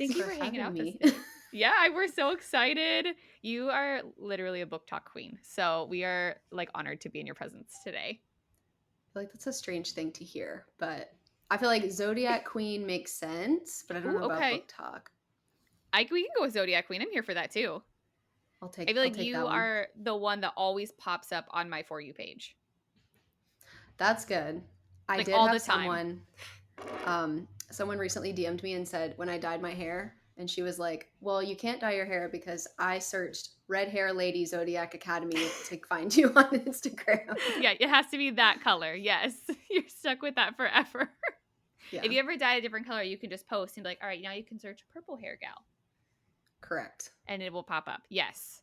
Thank you for for hanging out having with us me. today. Yeah, we're so excited. You are literally a book talk queen. So we are like honored to be in your presence today. Feel like that's a strange thing to hear, but I feel like Zodiac Queen makes sense, but I don't Ooh, know about okay. book talk. We can go with Zodiac Queen. I'm here for that too. I feel I'll like take you that one. are the one that always pops up on my For You page. That's good. I Like did all have the time. someone recently DM'd me and said when I dyed my hair, and she was like, "Well, you can't dye your hair because I searched red hair lady Zodiac Academy to find you on Instagram." Yeah, it has to be that color. Yes. You're stuck with that forever. If Yeah, you ever dye a different color, you can just post and be like, all right, now you can search purple hair gal. correct. And it will pop up. Yes.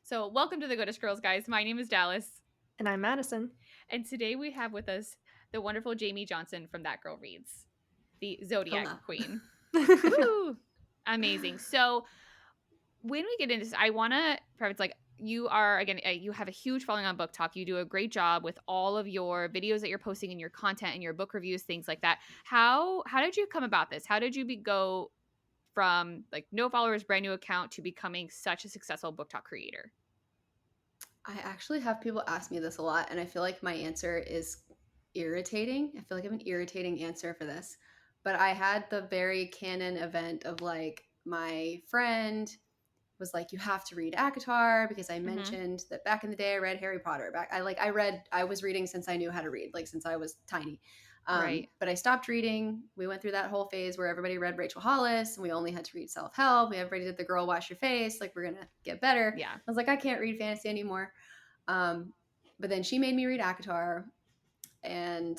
So welcome to the Goodish Girls, guys. My name is Dallas. And I'm Madison. And today we have with us the wonderful Jaimee Johnson from That Girl Reads, the Zodiac Hello. Queen. Woo! Amazing. So when we get into this, I want to preface like you are again, you have a huge following on Book Talk. You do a great job with all of your videos that you're posting and your content and your book reviews, things like that. How did you come about this? How did you go from like no followers, brand new account to becoming such a successful Book Talk creator? I actually have people ask me this a lot, and I feel like my answer is irritating. I feel like I have an irritating answer for this. But I had the very canon event of like my friend was like, "You have to read ACOTAR," because I Mm-hmm. mentioned that back in the day I read Harry Potter. I was reading since I knew how to read, like since I was tiny. Right. But I stopped reading. We went through that whole phase where everybody read Rachel Hollis and we only had to read self help. Everybody did the girl wash your face, like we're gonna get better. Yeah. I was like, I can't read fantasy anymore. Um, but then she made me read ACOTAR, and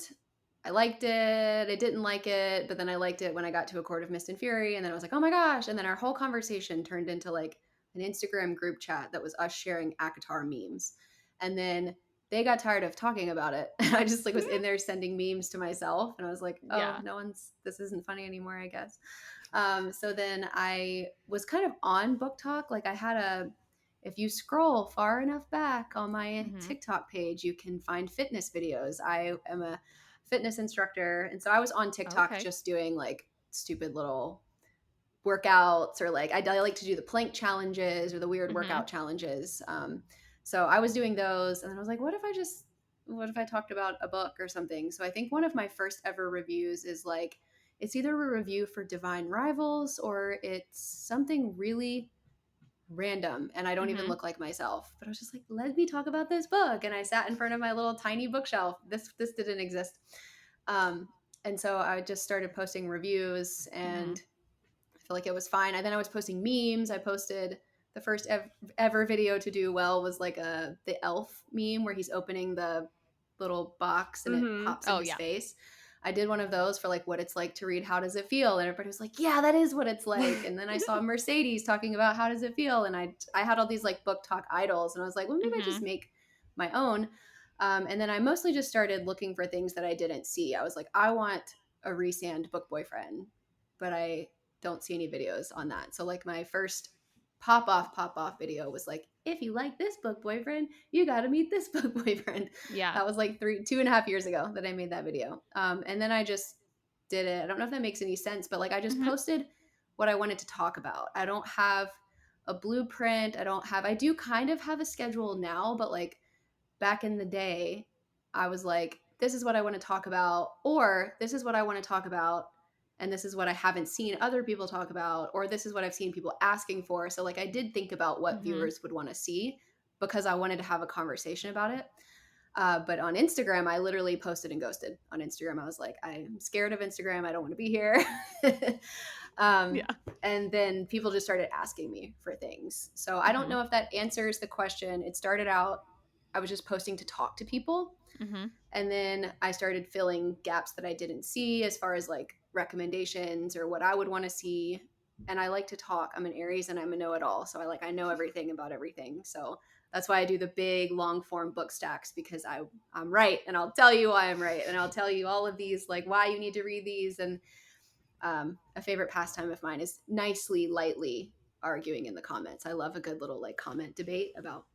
I liked it. I didn't like it, but then I liked it when I got to A Court of Mist and Fury, and then I was like, oh my gosh! And then our whole conversation turned into like an Instagram group chat that was us sharing ACOTAR memes, and then they got tired of talking about it. And I just like was in there sending memes to myself, and I was like, oh, Yeah. this isn't funny anymore, I guess. So then I was kind of on Book Talk. Like I had if you scroll far enough back on my Mm-hmm. TikTok page, you can find fitness videos. I am a fitness instructor. And so I was on TikTok Okay. just doing like stupid little workouts, or like I like to do the plank challenges or the weird Mm-hmm. workout challenges. So I was doing those. And then I was like, what if I talked about a book or something? So I think one of my first ever reviews is like, it's either a review for Divine Rivals or it's something really random, and I don't even Mm-hmm. look like myself, but I was just like, let me talk about this book, and I sat in front of my little tiny bookshelf. This didn't exist. um and so I just started posting reviews, Mm-hmm. and I feel like it was fine. And then I was posting memes. I posted the first ever video to do well was like the elf meme where he's opening the little box and it Mm-hmm. pops in Oh his yeah. face. I did one of those for like what it's like to read How Does It Feel? And everybody was like, yeah, that is what it's like. And then I saw Mercedes talking about How Does It Feel? And I had all these like book talk idols, and I was like, well, maybe I Mm-hmm. just make my own. And then I mostly just started looking for things that I didn't see. I was like, I want a Resand book boyfriend, but I don't see any videos on that. So like my first pop off video was like, if you like this book boyfriend, you got to meet this book boyfriend. Yeah. That was like 2.5 years ago that I made that video. And then I just did it. I don't know if that makes any sense, but like I just Mm-hmm. posted what I wanted to talk about. I don't have a blueprint. I do kind of have a schedule now, but like back in the day, I was like, this is what I want to talk about, or this is what I want to talk about, and this is what I haven't seen other people talk about, or this is what I've seen people asking for. So, like, I did think about what Mm-hmm. viewers would want to see because I wanted to have a conversation about it. But on Instagram, I literally posted and ghosted. On Instagram, I was like, I'm scared of Instagram. I don't want to be here. um, Yeah. and then people just started asking me for things. So I don't Mm-hmm. know if that answers the question. It started out, I was just posting to talk to people. Mm-hmm. And then I started filling gaps that I didn't see as far as like recommendations or what I would want to see. And I like to talk. I'm an Aries and I'm a know-it-all. So I know everything about everything. So that's why I do the big long form book stacks, because I'm right, and I'll tell you why I'm right, and I'll tell you all of these, like why you need to read these. And a favorite pastime of mine is lightly arguing in the comments. I love a good little like comment debate about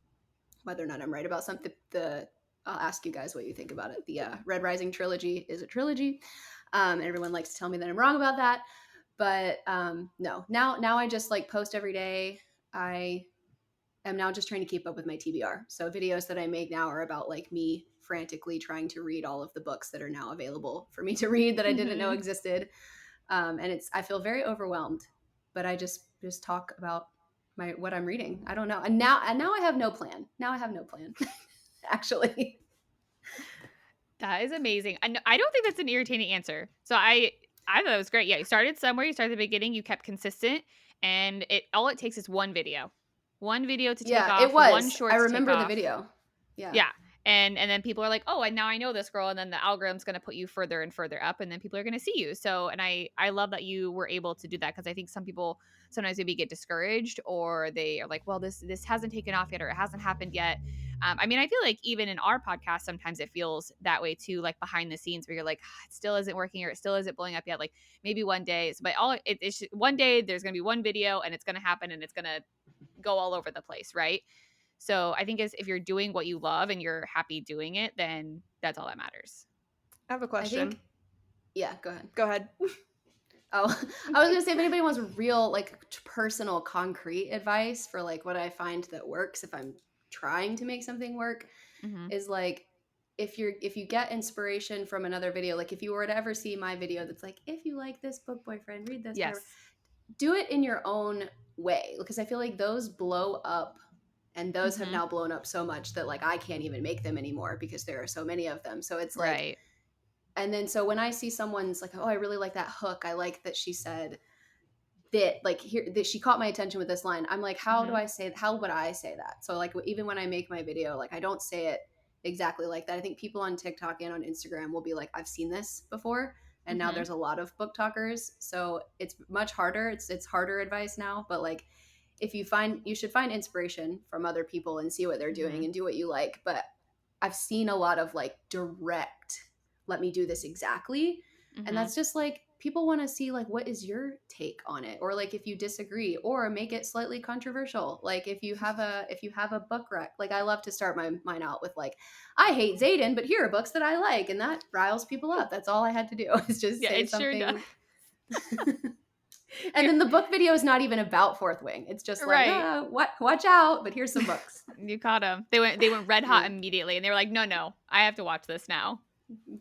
whether or not I'm right about something. I'll ask you guys what you think about it. The Red Rising trilogy is a trilogy, and everyone likes to tell me that I'm wrong about that. But no, now I just like post every day. I am now just trying to keep up with my TBR. So videos that I make now are about like me frantically trying to read all of the books that are now available for me to read that I didn't know existed. And I feel very overwhelmed, but I just talk about what I'm reading. I don't know. And now I have no plan. Now I have no plan. Actually. That is amazing. I don't think that's an irritating answer. So I thought it was great. Yeah, you started somewhere, you started at the beginning, you kept consistent, and all it takes is one video. One video to take Yeah, it off, one was. I short to take remember the off. video. Yeah. Yeah. And then people are like, "Oh, and now I know this girl," and then the algorithm's going to put you further and further up, and then people are going to see you. So, and I love that you were able to do that, because I think some people sometimes maybe get discouraged, or they are like, "Well, this hasn't taken off yet, or it hasn't happened yet." I mean, I feel like even in our podcast, sometimes it feels that way too, like behind the scenes, where you're like, "It still isn't working, or it still isn't blowing up yet." Like maybe one day, but one day there's going to be one video, and it's going to happen, and it's going to go all over the place, right? So I think if you're doing what you love and you're happy doing it, then that's all that matters. I have a I question. think, yeah, go ahead. Go ahead. Oh, I was gonna say, if anybody wants real, like, personal, concrete advice for like what I find that works if I'm trying to make something work, Mm-hmm. is like, if you get inspiration from another video, like if you were to ever see my video that's like, if you like this book, boyfriend, read this, Yes. whatever, do it in your own way, because I feel like those blow up, and those have Mhm. now blown up so much that like I can't even make them anymore because there are so many of them. So it's like, Right. and then so when I see someone's like, oh, I really like that hook, I like that she said that, like, here, that she caught my attention with this line, I'm like, how Mhm. how would I say that? So like even when I make my video, like I don't say it exactly like that. I think people on TikTok and on Instagram will be like, I've seen this before, and now Mhm. there's a lot of book talkers, so it's much harder. It's harder advice now, but like, if you should find inspiration from other people and see what they're doing Mhm. and do what you like. But I've seen a lot of like direct, let me do this exactly, and Mhm. that's just like, people want to see like, what is your take on it, or like if you disagree, or make it slightly controversial. Like if you have a book rec, like I love to start mine out with like, I hate Zayden, but here are books that I like, and that riles people up. That's all I had to do is just Yeah, say it sure does. something. And then the book video is not even about Fourth Wing. It's just like, Right. watch out, but here's some books. You caught them. They went red hot Yeah. immediately, and they were like, "No, I have to watch this now."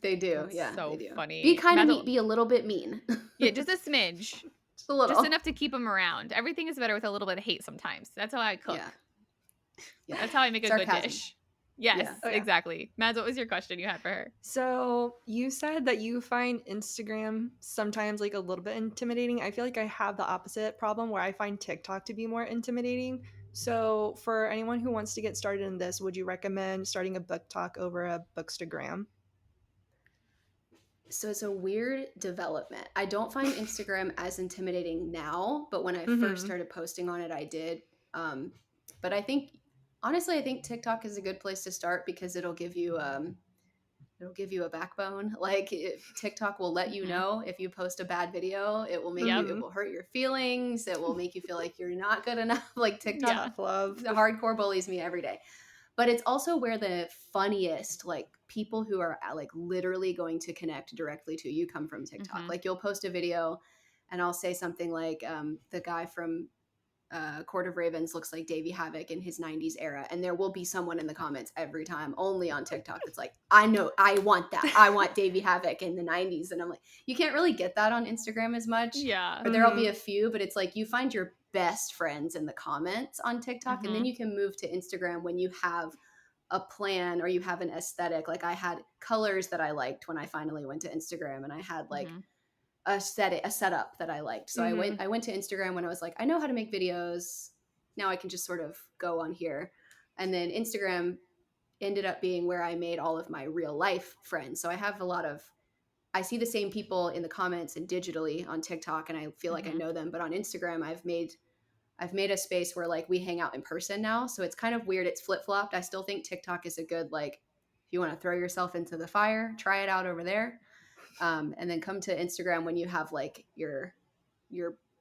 They do. That's Yeah, they so do. Be funny. kind of Mazel. mean, be a little bit mean. Yeah, just a smidge. Just a Just little. enough to keep them around. Everything is better with a little bit of hate sometimes. That's how I cook. Yeah. Yeah. That's how I make a good Sarcasm. dish. Yes, Yeah. Oh, yeah. exactly. Mads, what was your question you had for her? So you said that you find Instagram sometimes like a little bit intimidating. I feel like I have the opposite problem where I find TikTok to be more intimidating. So for anyone who wants to get started in this, would you recommend starting a book talk over a Bookstagram? So it's a weird development. I don't find Instagram as intimidating now, but when I first Mhm. started posting on it, I did. But I think, honestly, I think TikTok is a good place to start because it'll give you a backbone. Like, TikTok will let you Mhm. know if you post a bad video. It will make Yep. it will hurt your feelings. It will make you feel like you're not good enough. Like, TikTok, Yeah. Tough love. the hardcore bullies me every day. But it's also where the funniest, like, people who are like literally going to connect directly to you come from TikTok. Mhm. Like, you'll post a video and I'll say something like, the guy from Court of Ravens looks like Davey Havoc in his 90s era, and there will be someone in the comments every time, only on TikTok, that's like, I know, I want that, I want Davey Havoc in the 90s. And I'm like, you can't really get that on Instagram as much, Yeah. or there'll be Mhm. a few, but it's like, you find your best friends in the comments on TikTok, and then Mhm. you can move to Instagram when you have a plan or you have an aesthetic. Like, I had colors that I liked when I finally went to Instagram, and I had like Mhm. a setup that I liked. So Mhm. I went to Instagram when I was like, I know how to make videos. Now I can just sort of go on here. And then Instagram ended up being where I made all of my real life friends. So I see the same people in the comments and digitally on TikTok, and I feel like I Mhm. know them, but on Instagram I've made a space where like we hang out in person now. So it's kind of weird. It's flip-flopped. I still think TikTok is a good, like, if you want to throw yourself into the fire, try it out over there. And then come to Instagram when you have like your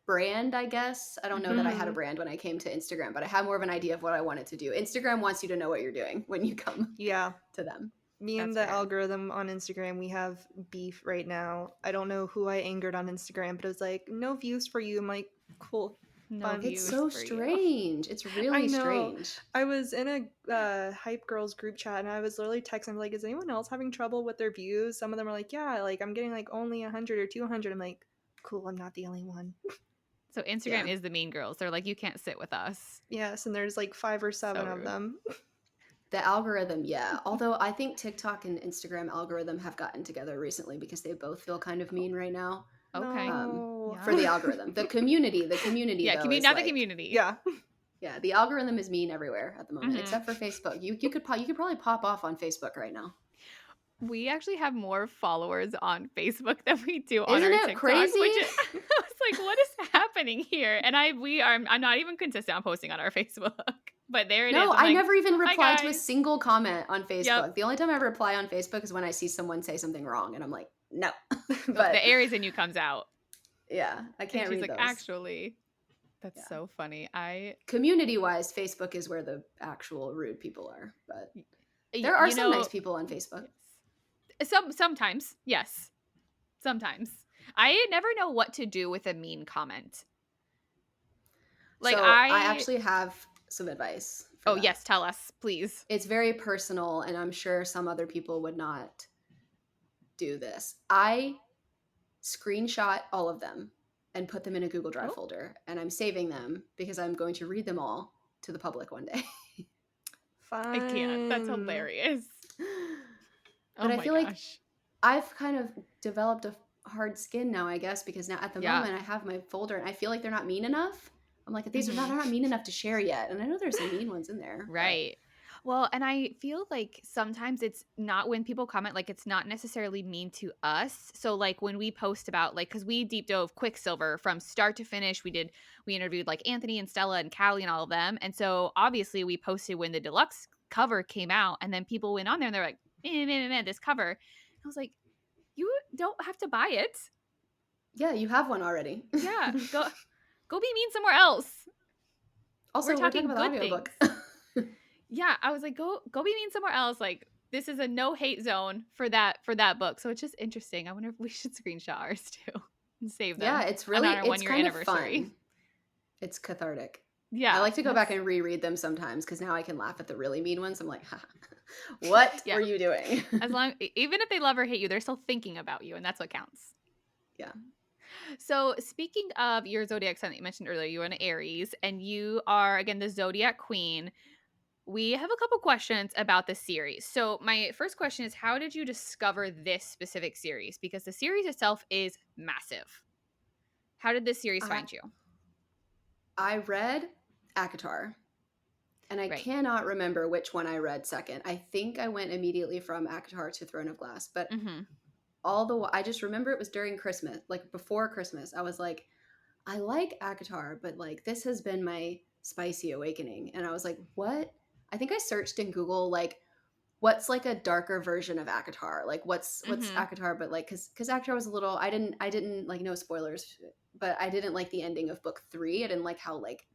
brand, I guess. I don't know that I had a Mhm. brand when I came to Instagram, but I had more of an idea of what I wanted to do. Instagram wants you to know what you're doing when you come Yeah. to them. Me and That's the fair. algorithm on Instagram, we have beef right now. I don't know who I angered on Instagram, but it was like, no views for you. I'm like, cool. No Fun. It's views so for you. strange. It's really I know. strange. I was in a Hype Girls group chat and I was literally texting like, is anyone else having trouble with their views? Some of them are like, yeah, like I'm getting like only 100 or 200. I'm like, cool, I'm not the only one. So Instagram is the mean girls. They're like, you can't sit with us. Yes, and there's like 5 or 7 So of rude. them. The algorithm, yeah. Although I think TikTok and Instagram algorithm have gotten together recently because they both feel kind of mean right now. Okay. No. For the algorithm. The community Yeah, though is not the like, community. Yeah. yeah, the algorithm is mean everywhere at the moment, Mhm. except for Facebook. You could probably pop off on Facebook right now. We actually have more followers on Facebook than we do on Isn't our it TikTok. crazy? Which is, I was like, what is happening here? And I'm not even consistent on posting on our Facebook. But there it is. No, I'm I like, never even "Hi, reply to a guys." single comment on Facebook. Yep. The only time I reply on Facebook is when I see someone say something wrong and I'm like, no. But the Aries in you comes out. Yeah, I And can't she's read like, those. actually, that's Yeah. so funny. Community-wise, Facebook is where the actual rude people are, but there are some nice people on Facebook. Yes. Sometimes, yes. Sometimes. I never know what to do with a mean comment. Like So I actually have some advice. Oh, yes, tell us, please. It's very personal, and I'm sure some other people would not do this. I screenshot all of them and put them in a Google Drive folder, and I'm saving them because I'm going to read them all to the public one day. Fun. I can't. That's hilarious. But I feel like I've kind of developed a hard skin now, I guess, because now at the moment I have my folder and I feel like they're not mean enough. I'm like, they're not mean enough to share yet. And I know there's some mean ones in there. Right. Well, and I feel like sometimes it's not when people comment, like it's not necessarily mean to us. So like when we post about like, cause we deep dove Quicksilver from start to finish, we interviewed like Anthony and Stella and Callie and all of them. And so obviously we posted when the deluxe cover came out and then people went on there and they're like, man, this cover. I was like, you don't have to buy it. Yeah, you have one already. Yeah, go be mean somewhere else. Also, we're talking about good audiobook. Yeah, I was like, go be mean somewhere else. Like this is a no hate zone for that book. So it's just interesting. I wonder if we should screenshot ours too and save them. Yeah, it's really on our 1 year kind anniversary. of fun. It's cathartic. Yeah, I like to go back and reread them sometimes because now I can laugh at the really mean ones. I'm like, what were you doing? Even if they love or hate you, they're still thinking about you, and that's what counts. Yeah. So speaking of your zodiac sign that you mentioned earlier, you're an Aries, and you are again the zodiac queen. We have a couple questions about the series. So my first question is, how did you discover this specific series? Because the series itself is massive. How did this series find you? I read ACOTAR, and I cannot remember which one I read second. I think I went immediately from ACOTAR to Throne of Glass, but I just remember it was during Christmas, like before Christmas. I was like, I like ACOTAR, but like this has been my spicy awakening. And I was like, what? I think I searched in Google, like, what's like a darker version of ACOTAR? Like what's ACOTAR, but like, cause ACOTAR was a little, I didn't like, no spoilers, but I didn't like the ending of book 3. I didn't like how like,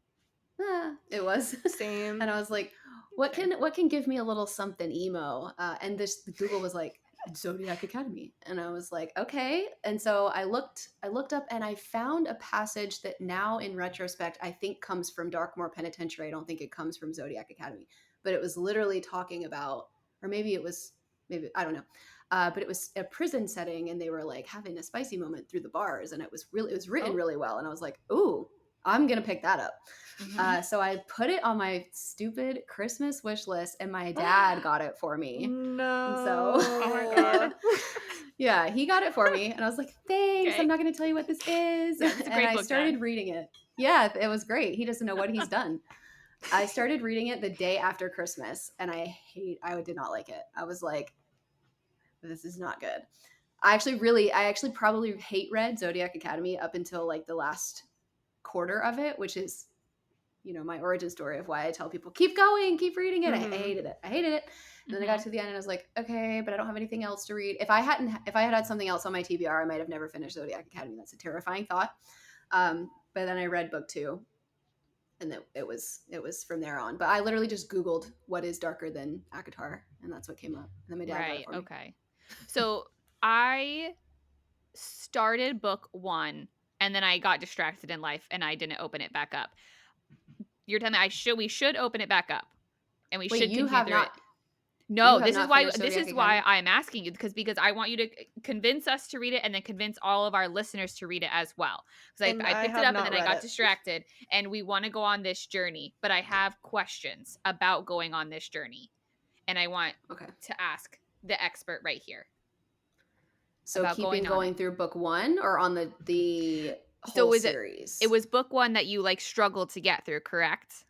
it was. Same. And I was like, what can give me a little something emo? And Google was like, Zodiac Academy. And I was like, okay. And so I looked up and I found a passage that now in retrospect, I think comes from Darkmoor Penitentiary. I don't think it comes from Zodiac Academy, but it was literally talking about, or maybe I don't know. But it was a prison setting and they were like having a spicy moment through the bars. And it was written really well. And I was like, ooh, I'm going to pick that up. So I put it on my stupid Christmas wish list and my dad got it for me. No. So, oh my God. Yeah, he got it for me. And I was like, thanks. Okay. I'm not going to tell you what this is. It's a great book, I started Dad. reading it. Yeah, it was great. He doesn't know what he's done. I started reading it the day after Christmas and I did not like it. I was like, this is not good. I actually probably hate read Zodiac Academy up until like the last quarter of it, which is, my origin story of why I tell people, keep going, keep reading it. I hated it. And then I got to the end and I was like, okay, but I don't have anything else to read. If I had something else on my TBR, I might have never finished Zodiac Academy. That's a terrifying thought. But then I read book 2 and that it was from there on. But I literally just Googled what is darker than ACOTAR, and that's what came up. And then my dad got it Right. for me. Okay. So I started book 1 and then I got distracted in life and I didn't open it back up. You're telling me we should open it back up and we Wait, should continue through it. you No, have not finished this Zodiac is why Academy? I'm asking you because I want you to convince us to read it and then convince all of our listeners to read it as well. Because And I I picked it have up and not then I read got it. distracted and we want to go on this journey, but I have questions about going on this journey and I want Okay. to ask the expert right here So about keeping going on it. going through book 1 or on the So whole was it series? was book 1 that you like struggled to get through, correct?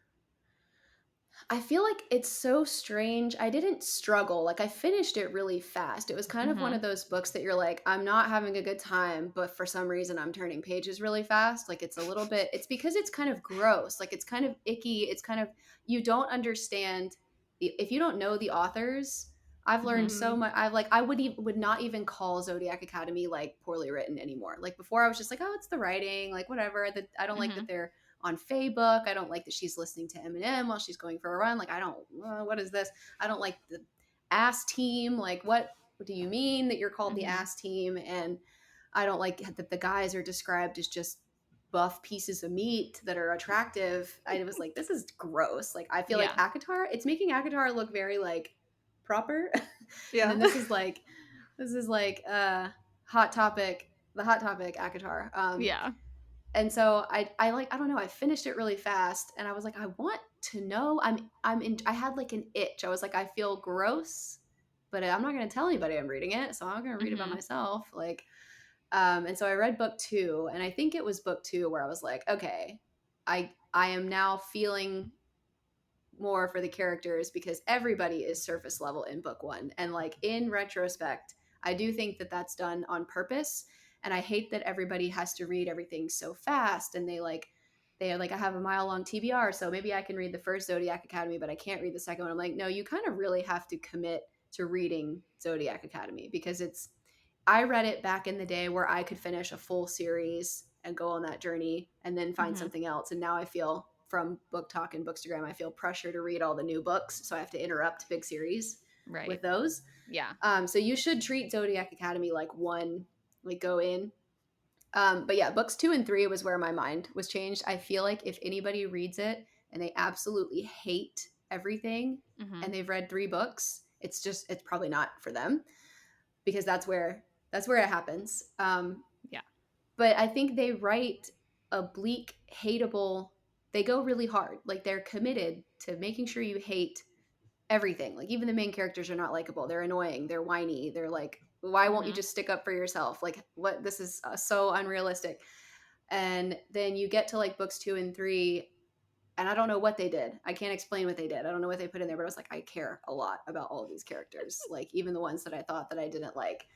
I feel like it's so strange. I didn't struggle. Like I finished it really fast. It was kind of one Mhm. of those books that you're like, I'm not having a good time, but for some reason I'm turning pages really fast. Like it's a little bit it's because it's kind of gross. Like it's kind of icky. It's kind of you don't understand if you don't know the authors. I've learned Mhm. so much. I would not even call Zodiac Academy like poorly written anymore. Like before I was just like, oh, it's the writing, like whatever. That I don't like that Mhm. they're on Faye book. I don't like that she's listening to Eminem while she's going for a run. Like, I don't, what is this? I don't like the ass team. Like, what do you mean that you're called the Mhm. ass team? And I don't like that the guys are described as just buff pieces of meat that are attractive. I was like, this is gross. Like, I feel like Yeah. ACOTAR, it's making ACOTAR look very like proper. And Yeah. then this is like, Hot Topic, the Hot Topic ACOTAR. Yeah. And so I like I don't know, I finished it really fast and I was like I want to know. I had like an itch. I was like I feel gross, but I'm not going to tell anybody I'm reading it, so I'm going to read it by Mhm. myself. Like and so I read book 2 and I think it was book 2 where I was like, okay, I am now feeling more for the characters because everybody is surface level in book 1 and like in retrospect I do think that that's done on purpose and I hate that everybody has to read everything so fast and they are like I have a mile long TBR so maybe I can read the first Zodiac Academy but I can't read the second one. I'm like no, you kind of really have to commit to reading Zodiac Academy because it's I read it back in the day where I could finish a full series and go on that journey and then find Mhm. something else. And now I feel from Book Talk and Bookstagram, I feel pressure to read all the new books. So I have to interrupt big series Right. with those. Yeah. So you should treat Zodiac Academy like one, like go in. But yeah, books 2 and 3 was where my mind was changed. I feel like if anybody reads it and they absolutely hate everything Mhm. and they've read 3 books, it's probably not for them because that's where it happens. Yeah. But I think they write a bleak, hateable. They go really hard. Like they're committed to making sure you hate everything. Like even the main characters are not likable. They're annoying. They're whiny. They're like, why won't you Mhm. just stick up for yourself? Like what? This is so unrealistic. And then you get to like books 2 and 3, and I don't know what they did. I can't explain what they did. I don't know what they put in there, but I was like, I care a lot about all of these characters. Like even the ones that I thought that I didn't like.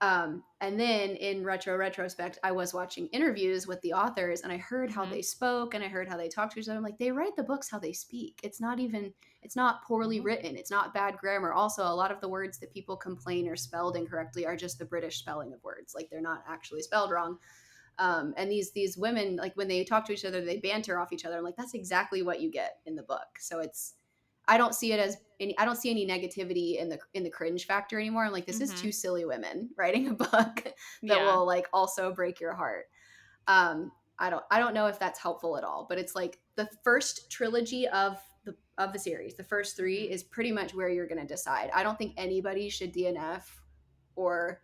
And then in retrospect, I was watching interviews with the authors and I heard how Mhm. they spoke and I heard how they talked to each other. I'm like, they write the books how they speak. It's not poorly written. It's not bad grammar. Also, a lot of the words that people complain are spelled incorrectly are just the British spelling of words. Like they're not actually spelled wrong. And these women, like when they talk to each other, they banter off each other. I'm like, that's exactly what you get in the book. So I don't see it as I don't see any negativity in the cringe factor anymore. I'm like, this is two Mhm. silly women writing a book that Yeah. will like also break your heart. I don't know if that's helpful at all, but it's like the first trilogy of the series, the first 3 Mhm. is pretty much where you're gonna decide. I don't think anybody should DNF or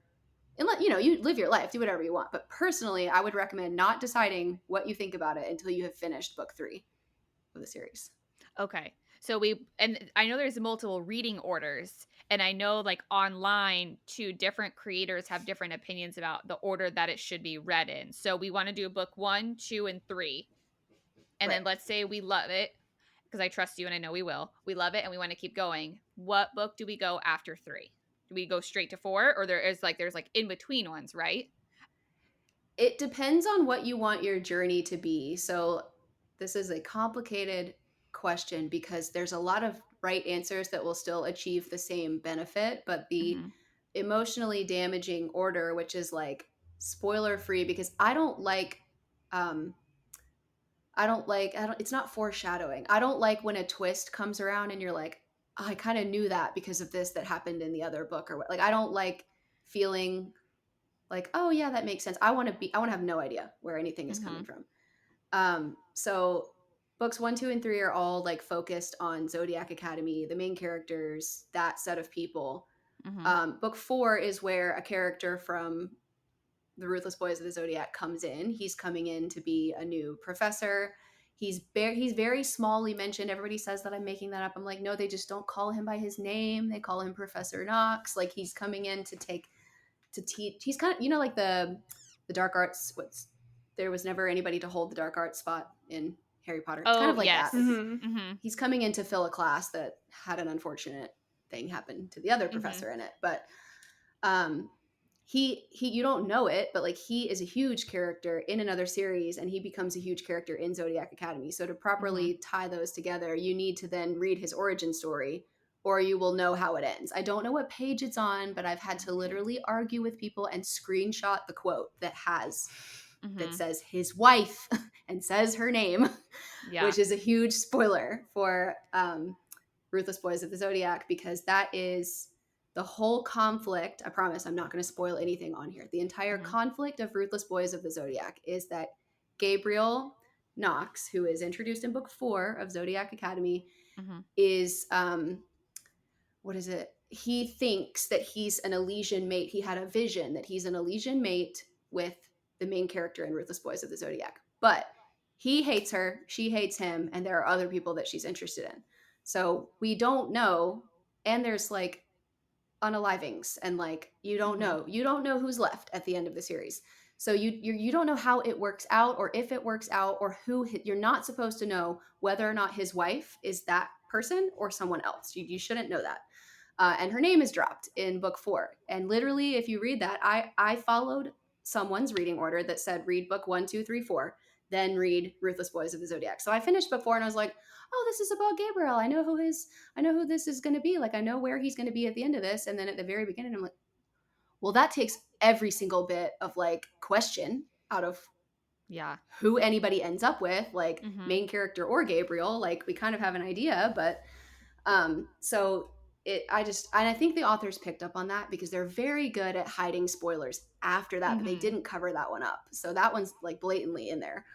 and let you live your life, do whatever you want. But personally, I would recommend not deciding what you think about it until you have finished book 3 of the series. Okay. So and I know there's multiple reading orders and I know like online two different creators have different opinions about the order that it should be read in. So we want to do book 1, 2 and 3. And Right. then let's say we love it because I trust you and I know we will. We love it and we want to keep going. What book do we go after 3? Do we go straight to 4 or there's like in between ones, right? It depends on what you want your journey to be. So this is a complicated question because there's a lot of right answers that will still achieve the same benefit, but the Mhm. emotionally damaging order, which is like spoiler free because um it's not foreshadowing. I don't like when a twist comes around and you're like, oh, I kind of knew that because of this that happened in the other book, or what. Like, I don't like feeling like, oh yeah, that makes sense. I want to have no idea where anything is coming from. So books 1, 2, and 3 are all like focused on Zodiac Academy, the main characters, that set of people. Book 4 is where a character from the Ruthless Boys of the Zodiac comes in. He's coming in to be a new professor. He's very smallly mentioned. Everybody says that I'm making that up. I'm like, no, they just don't call him by his name. They call him Professor Knox. Like, he's coming in to teach. He's kind of, like the dark arts. There was never anybody to hold the dark arts spot in Harry Potter. It's kind of like yes. that. He's coming in to fill a class that had an unfortunate thing happen to the other professor in it. But he you don't know it, but like, he is a huge character in another series, and he becomes a huge character in Zodiac Academy. So to properly tie those together, you need to then read his origin story, or you will know how it ends. I don't know what page it's on, but I've had to literally argue with people and screenshot the quote that says his wife and says her name, which is a huge spoiler for Ruthless Boys of the Zodiac, because that is the whole conflict. I promise I'm not going to spoil anything on here. The entire conflict of Ruthless Boys of the Zodiac is that Gabriel Knox, who is introduced in book 4 of Zodiac Academy, is what is it? He thinks that he's an Elysian mate. He had a vision that he's an Elysian mate with the main character in Ruthless Boys of the Zodiac. But he hates her, she hates him, and there are other people that she's interested in. So we don't know, and there's like unalivings, and like, you don't know who's left at the end of the series. So you don't know how it works out, or if it works out, or you're not supposed to know whether or not his wife is that person or someone else. You shouldn't know that. And her name is dropped in book 4. And literally, if you read that, I followed someone's reading order that said read book 1, 2, 3, 4, then read Ruthless Boys of the Zodiac. So I finished book 4 and I was like, oh, this is about Gabriel. I know who this is going to be. Like, I know where he's going to be at the end of this. And then at the very beginning, I'm like, well, that takes every single bit of like question out of who anybody ends up with, like main character or Gabriel. Like, we kind of have an idea, but so I think the authors picked up on that, because they're very good at hiding spoilers after that, but they didn't cover that one up. So that one's like blatantly in there.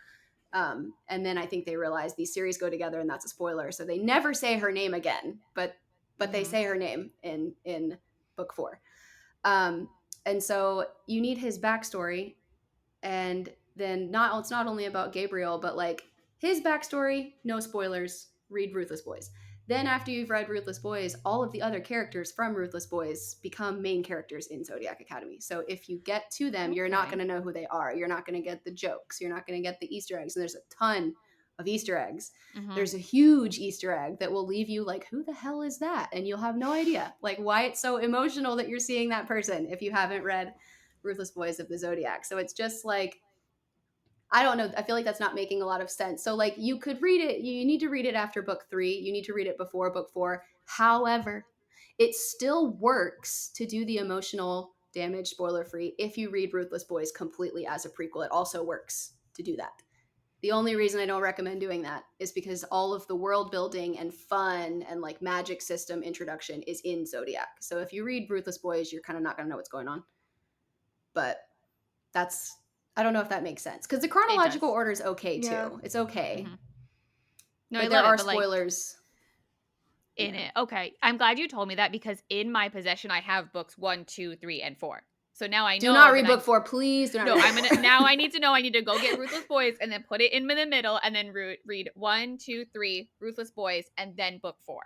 And then I think they realized these series go together, and that's a spoiler. So they never say her name again, but they say her name in book 4. And so you need his backstory, and then it's not only about Gabriel, but like his backstory, no spoilers, read Ruthless Boys. Then after you've read Ruthless Boys, all of the other characters from Ruthless Boys become main characters in Zodiac Academy. So if you get to them, you're not going to know who they are. You're not going to get the jokes. You're not going to get the Easter eggs. And there's a ton of Easter eggs. There's a huge Easter egg that will leave you like, who the hell is that? And you'll have no idea like why it's so emotional that you're seeing that person if you haven't read Ruthless Boys of the Zodiac. So it's just like, I don't know. I feel like that's not making a lot of sense. So like, you could read it. You need to read it after book 3. You need to read it before book 4. However, it still works to do the emotional damage spoiler free if you read Ruthless Boys completely as a prequel. It also works to do that. The only reason I don't recommend doing that is because all of the world building and fun and like magic system introduction is in Zodiac. So if you read Ruthless Boys, you're kind of not going to know what's going on. But I don't know if that makes sense, because the chronological order is okay too. Yeah. It's okay. No, but there are spoilers in it. Okay, I'm glad you told me that, because in my possession I have books 1, 2, 3, and 4. So now I know. Do not read book 4, please. Do not. No, I'm gonna. Now I need to know. I need to go get Ruthless Boys and then put it in the middle, and then read 1, 2, 3 Ruthless Boys, and then book 4.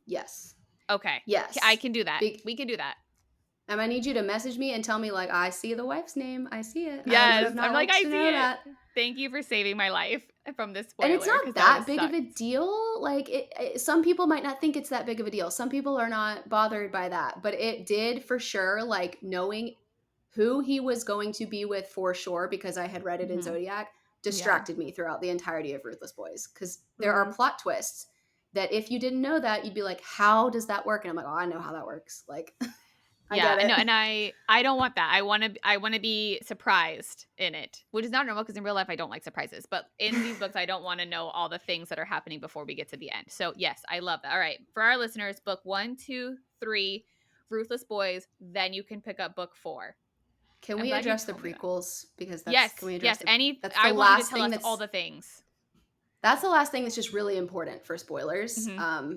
Yes. Okay. Yes, I can do that. We can do that. I need you to message me and tell me, like, I see the wife's name. I see it. Yes. I'm like, I see it. That. Thank you for saving my life from this spoiler. And it's not that big of a deal. Like, some people might not think it's that big of a deal. Some people are not bothered by that. But it did for sure, like, knowing who he was going to be with for sure, because I had read it in Zodiac, distracted me throughout the entirety of Ruthless Boys. Because there are plot twists that if you didn't know that, you'd be like, how does that work? And I'm like, oh, I know how that works. Like... I get it. No, and I don't want that. I want to be surprised in it, which is not normal because in real life I don't like surprises. But in these books, I don't want to know all the things that are happening before we get to the end. So yes, I love that. All right, for our listeners, book 1, 2, 3, Ruthless Boys. Then you can pick up book 4. Can I'm we glad you address the told me that. prequels? Because Yes, can we address yes. that's the I want you to last tell thing us all the things. that's the last thing that's just really important for spoilers. Mm-hmm.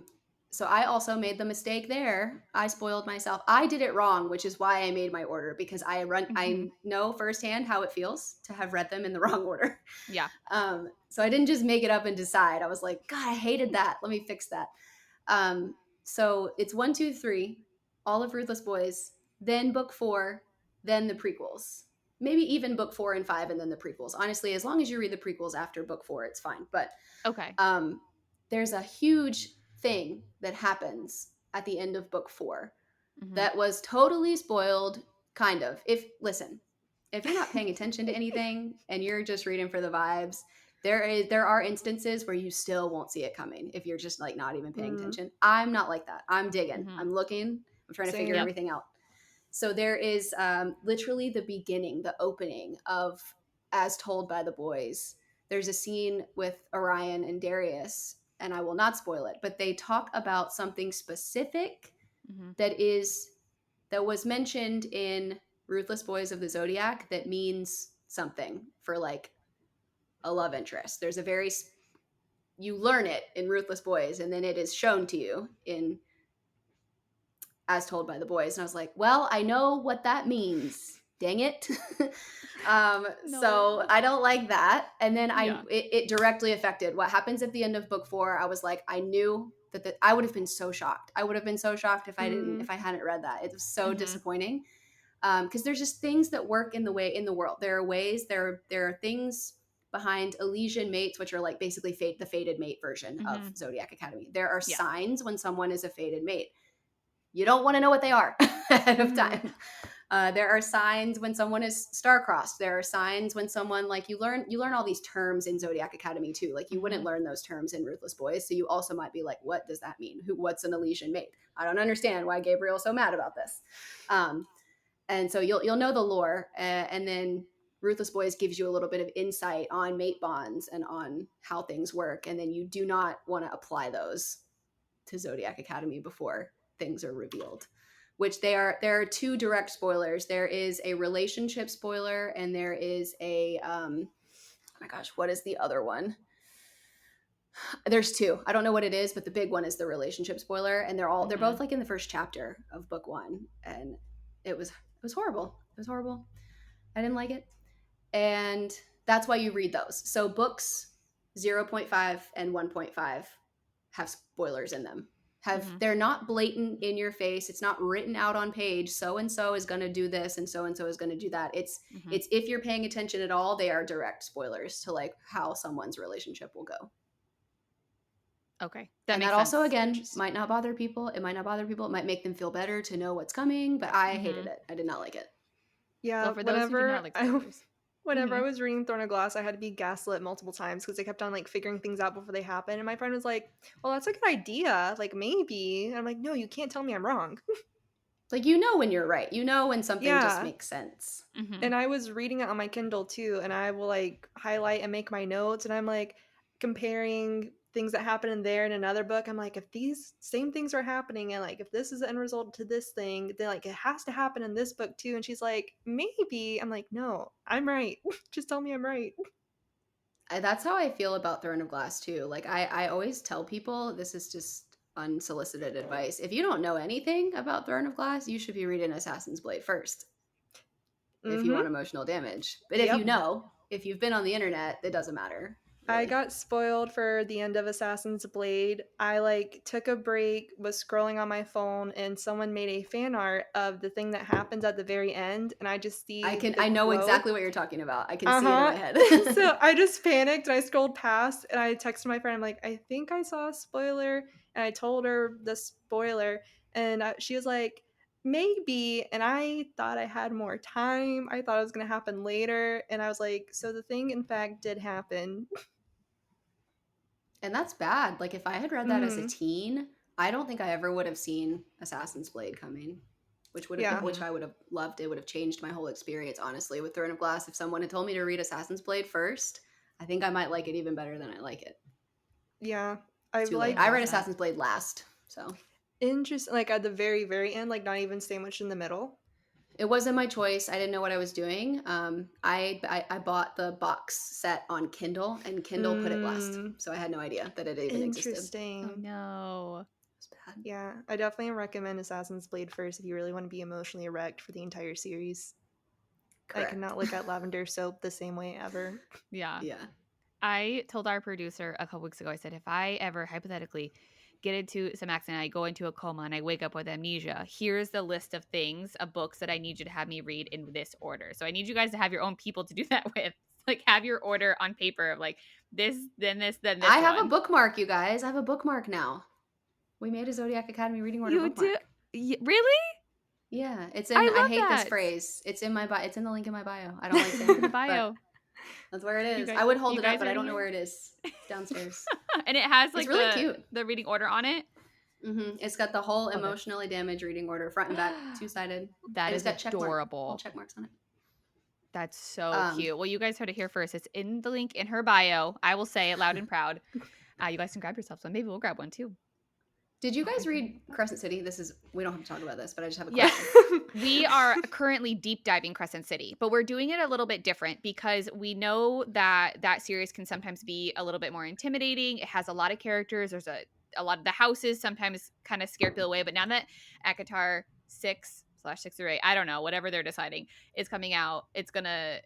So I also made the mistake there. I spoiled myself. I did it wrong, which is why I made my order, because Mm-hmm. I know firsthand how it feels to have read them in the wrong order. Yeah. So I didn't just make it up and decide. I was like, God, I hated that. Let me fix that. So it's 1, 2, 3, all of Ruthless Boys, then book 4, then the prequels. Maybe even book 4 and 5, and then the prequels. Honestly, as long as you read the prequels after book 4, it's fine. But Okay. there's a huge thing that happens at the end of book 4 Mm-hmm. that was totally spoiled, kind of. If you're not paying attention to anything and you're just reading for the vibes, there are instances where you still won't see it coming if you're just like not even paying attention. I'm not like that. I'm digging. Mm-hmm. I'm looking. I'm trying to figure Same. everything out. So there is literally the beginning, the opening of As Told by the Boys. There's a scene with Orion and Darius, and I will not spoil it, but they talk about something specific Mm-hmm. that was mentioned in Ruthless Boys of the Zodiac that means something for like a love interest. There's a very you learn it in Ruthless Boys, and then it is shown to you in As Told by the Boys. And I was like, well, I know what that means. Dang it. No. So I don't like that. And then Yeah. it directly affected what happens at the end of book 4. I was like, I knew that I would have been so shocked. I would have been so shocked if I hadn't read that. It was so Mm-hmm. disappointing. Because there's just things that work in the world. There are things behind Elysian mates, which are like basically the fated mate version Mm-hmm. of Zodiac Academy. There are Yeah. signs when someone is a fated mate. You don't want to know what they are ahead of time. There are signs when someone is star-crossed. There are signs when someone, like, you learn all these terms in Zodiac Academy too. Like, you wouldn't learn those terms in Ruthless Boys. So you also might be like, what does that mean? What's an Elysian mate? I don't understand why Gabriel's so mad about this. And so you'll know the lore, and then Ruthless Boys gives you a little bit of insight on mate bonds and on how things work, and then you do not want to apply those to Zodiac Academy before things are revealed. Which there are 2 direct spoilers. There is a relationship spoiler, and there is a oh my gosh, what is the other one? There's 2. I don't know what it is, but the big one is the relationship spoiler, and they're both like in the first chapter of book 1, and it was horrible. It was horrible. I didn't like it. And that's why you read those. So books 0.5 and 1.5 have spoilers in them. They're not blatant in your face. It's not written out on page. So and so is going to do this, and so is going to do that. It's if you're paying attention at all, they are direct spoilers to like how someone's relationship will go. Okay. That also, again, might not bother people. It might not bother people. It might make them feel better to know what's coming, but I hated it. I did not like it. Yeah, well, for those who do not like spoilers. Whenever I was reading Throne of Glass, I had to be gaslit multiple times because they kept on like figuring things out before they happen. And my friend was like, well, that's a good idea. Like, maybe. And I'm like, no, you can't tell me I'm wrong. Like, you know when you're right. You know when something just makes sense. And I was reading it on my Kindle too, and I will like highlight and make my notes, and I'm like comparing things that happen in there in another book. I'm like, if these same things are happening, and like if this is the end result to this thing, then like it has to happen in this book too. And she's like, maybe. I'm like, no, I'm right. Just tell me I'm right. That's how I feel about Throne of Glass too. Like, I always tell people, this is just unsolicited advice. If you don't know anything about Throne of Glass, you should be reading Assassin's Blade first. If you want emotional damage. But if you know, if you've been on the internet, it doesn't matter. Really. I got spoiled for the end of Assassin's Blade. I like took a break, was scrolling on my phone, and someone made a fan art of the thing that happens at the very end, and I just see I know exactly what you're talking about. I can see it in my head. So I just panicked and I scrolled past, and I texted my friend. I'm like, I think I saw a spoiler, and I told her the spoiler, and she was like, maybe. And I thought I had more time. I thought it was going to happen later, and I was like, so the thing in fact did happen. And that's bad. Like, if I had read that as a teen, I don't think I ever would have seen Assassin's Blade coming. which I would have loved. It would have changed my whole experience, honestly, with Throne of Glass. If someone had told me to read Assassin's Blade first, I think I might like it even better than I like it. Yeah. Too late. I read Assassin's Blade last, so. Interesting. Like at the very, very end, like not even sandwiched in the middle. It wasn't my choice. I didn't know what I was doing. I bought the box set on Kindle, and Kindle put it last, so I had no idea that it even existed. Interesting. Oh no. It's bad. Yeah, I definitely recommend Assassin's Blade first if you really want to be emotionally wrecked for the entire series. Correct. I cannot look at Lavender Soap the same way ever. Yeah. Yeah. I told our producer a couple weeks ago, I said, if I ever hypothetically get into some accident, I go into a coma and I wake up with amnesia, here's the list of things, of books that I need you to have me read in this order. So I need you guys to have your own people to do that with. Like, have your order on paper of like this, then this, then this. I have a bookmark, you guys. I have a bookmark now. We made a Zodiac Academy reading order bookmark. Really? Yeah, it's in. I hate this phrase. It's in my bio. It's in the link in my bio. I don't like saying it, the bio. That's where it is. I would hold it up, but I don't know where it is. It's downstairs. And it has like it's really cute. The reading order on it. Mm-hmm. It's got the whole emotionally damaged reading order, front and back, 2-sided. That is adorable. Check marks on it. That's so cute. Well, you guys heard it here first. It's in the link in her bio. I will say it loud and proud. You guys can grab yourself one. Maybe we'll grab one too. Did you guys read Crescent City? We don't have to talk about this, but I just have a question. Yeah. We are currently deep diving Crescent City, but we're doing it a little bit different because we know that that series can sometimes be a little bit more intimidating. It has a lot of characters. There's a lot of the houses sometimes kind of scare people away. But now that ACOTAR 6/6 or 8, I don't know, whatever they're deciding, is coming out, it's gonna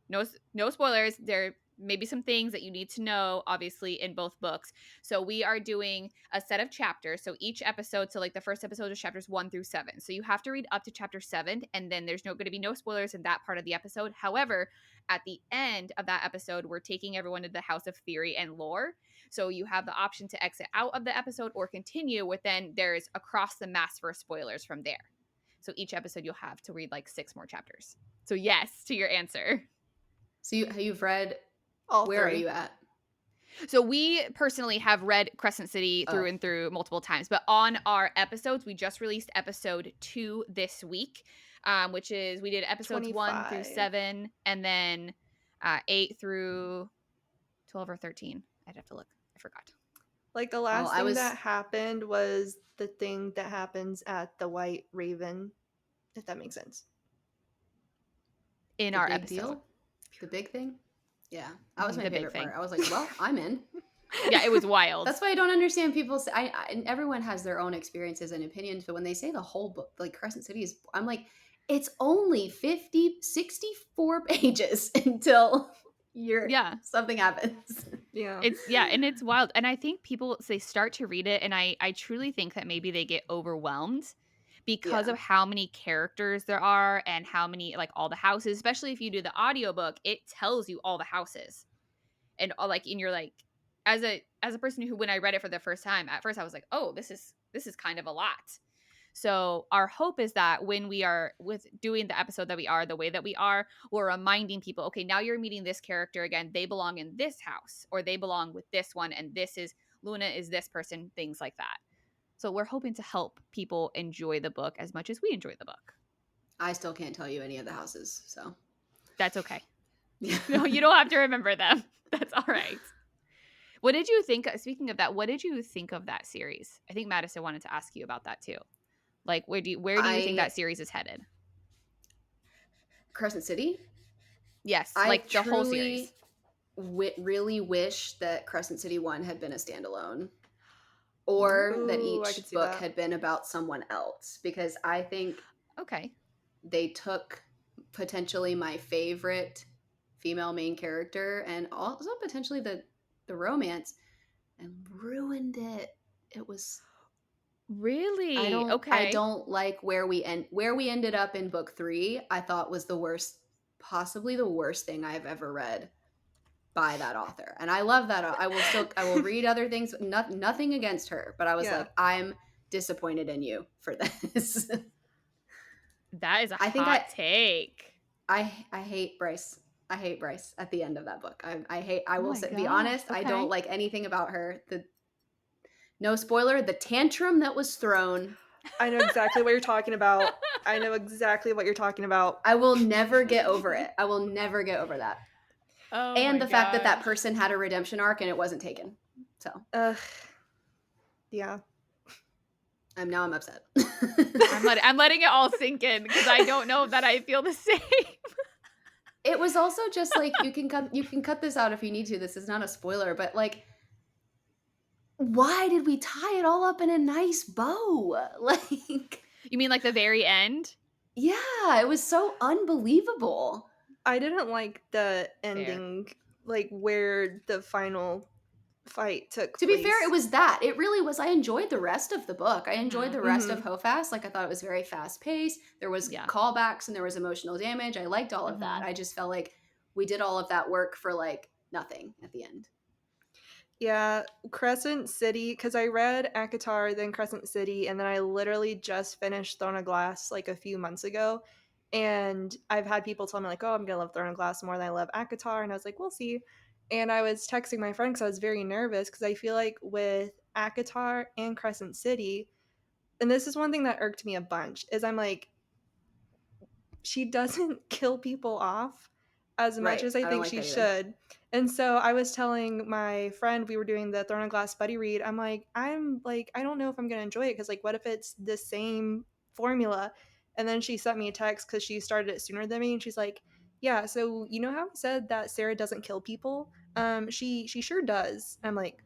no spoilers. There may be some things that you need to know, obviously, in both books. So we are doing a set of chapters. So each episode, so like the first episode is chapters 1 through 7. So you have to read up to chapter 7, and then there's going to be no spoilers in that part of the episode. However, at the end of that episode, we're taking everyone to the House of Theory and Lore. So you have the option to exit out of the episode or continue with, then there's Across the Mass for spoilers from there. So each episode you'll have to read like 6 more chapters. So yes, to your answer. So you've read... Where are you at? So we personally have read Crescent City through and through multiple times, but on our episodes, we just released episode 2 this week, which is, we did episodes 1 through 7, and then 8 through 12 or 13. I'd have to look. I forgot. Like the last thing that happened was the thing that happens at the White Raven, if that makes sense. In our episode. The big thing? Yeah, that was my favorite part. I was like, well, I'm in. Yeah, it was wild. That's why I don't understand people say, and everyone has their own experiences and opinions, but when they say the whole book, like Crescent City is, I'm like, it's only 64 pages until something happens. Yeah. And it's wild. And I think people, they start to read it, and I truly think that maybe they get overwhelmed because of how many characters there are and how many, like, all the houses, especially if you do the audiobook, it tells you all the houses. And like, and you're like, as a person who, when I read it for the first time, at first I was like, oh, this is kind of a lot. So our hope is that when we are with doing the episode that we are, the way that we are, we're reminding people, okay, now you're meeting this character again. They belong in this house, or they belong with this one. And this is, Luna is this person, things like that. So we're hoping to help people enjoy the book as much as we enjoy the book. I still can't tell you any of the houses, so. That's okay. No, you don't have to remember them. That's all right. What did you think, speaking of that, what did you think of that series? I think Madison wanted to ask you about that too. Like, where do you think that series is headed? Crescent City? Yes, like the whole series. Really wish that Crescent City 1 had been a standalone. Or that each book had been about someone else. Because I think they took potentially my favorite female main character and also potentially the romance and ruined it. It was... Really? I don't like where we ended up in book 3. I thought was possibly the worst thing I've ever read by that author. And I love that. I will read other things. Nothing against her, but I was like, I'm disappointed in you for this. That is a hot take. I hate Bryce. I hate Bryce at the end of that book. I will be honest. Okay. I don't like anything about her. No spoiler, the tantrum that was thrown I know exactly what you're talking about. I know exactly what you're talking about. I will never get over it. I will never get over that. Oh And my the fact that that gosh. person had a redemption arc and it wasn't taken. So Ugh. Yeah. I'm upset. I'm letting it all sink in because I don't know that I feel the same. It was also just like you can cut this out if you need to. This is not a spoiler, but like, why did we tie it all up in a nice bow? Like, You mean like the very end? yeah, it was so unbelievable. I didn't like the Fair. ending, like where the final fight took To place. be fair, it was that. It really was. I enjoyed the rest of the book. I enjoyed the rest of Hofast. Like, I thought it was very fast paced. There was callbacks and there was emotional damage. I liked all of that. I just felt like we did all of that work for like nothing at the end. Yeah, Crescent City, because I read ACOTAR, then Crescent City, and then I literally just finished Throne of Glass like a few months ago. And I've had people tell me, like, oh, I'm going to love Throne of Glass more than I love ACOTAR. And I was like, we'll see. And I was texting my friend because I was very nervous because I feel like with ACOTAR and Crescent City, and this is one thing that irked me a bunch, is I'm like, she doesn't kill people off as much as I think she should. And so I was telling my friend, we were doing the Throne of Glass buddy read, I'm like, I don't know if I'm gonna enjoy it because like what if it's the same formula? And then she sent me a text because she started it sooner than me, and she's like, yeah, so you know how I said that Sarah doesn't kill people? She sure does. I'm like,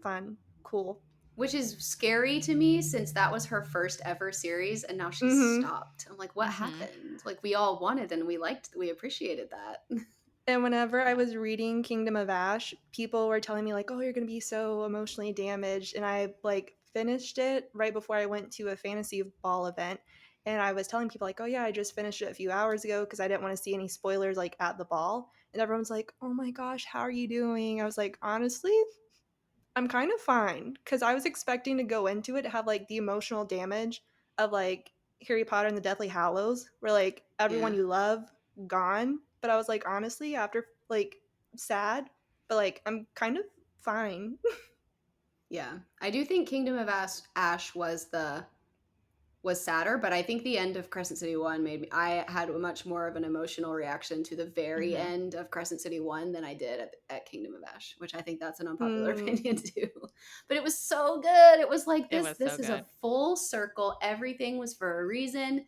fun, cool. Which is scary to me since that was her first ever series and now she's stopped. I'm like, what happened? Like, we all wanted and we appreciated that. And whenever I was reading Kingdom of Ash, people were telling me like, oh, you're going to be so emotionally damaged. And I like finished it right before I went to a fantasy ball event. And I was telling people like, oh yeah, I just finished it a few hours ago because I didn't want to see any spoilers like at the ball. And everyone's like, oh my gosh, how are you doing? I was like, honestly, I'm kind of fine because I was expecting to go into it to have like the emotional damage of like Harry Potter and the Deathly Hallows, where like everyone you love gone. But I was like, honestly, after like sad, but like I'm kind of fine. Yeah, I do think Kingdom of Ash was sadder, but I think the end of Crescent City 1 made me, I had a much more of an emotional reaction to the very end of Crescent City 1 than I did at Kingdom of Ash, which I think that's an unpopular opinion too. But it was so good. It was like this is a full circle. Everything was for a reason.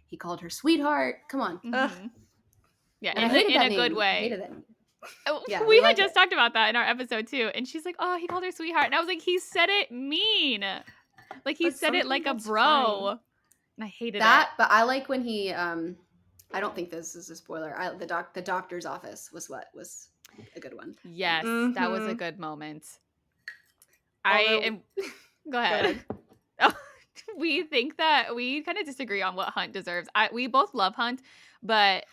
He called her sweetheart. Come on. Yeah, And I hated in that a name. good way. I hated that name. Yeah, we had just talked about that in our episode too, and she's like, "Oh, he called her sweetheart," and I was like, "He said it mean, like he said it like a bro." Fine. And I hated that. it. But I like when he. I don't think this is a spoiler. The doctor's office was a good one. Yes, that was a good moment. Go ahead. Go ahead. We think that we kind of disagree on what Hunt deserves. We both love Hunt, but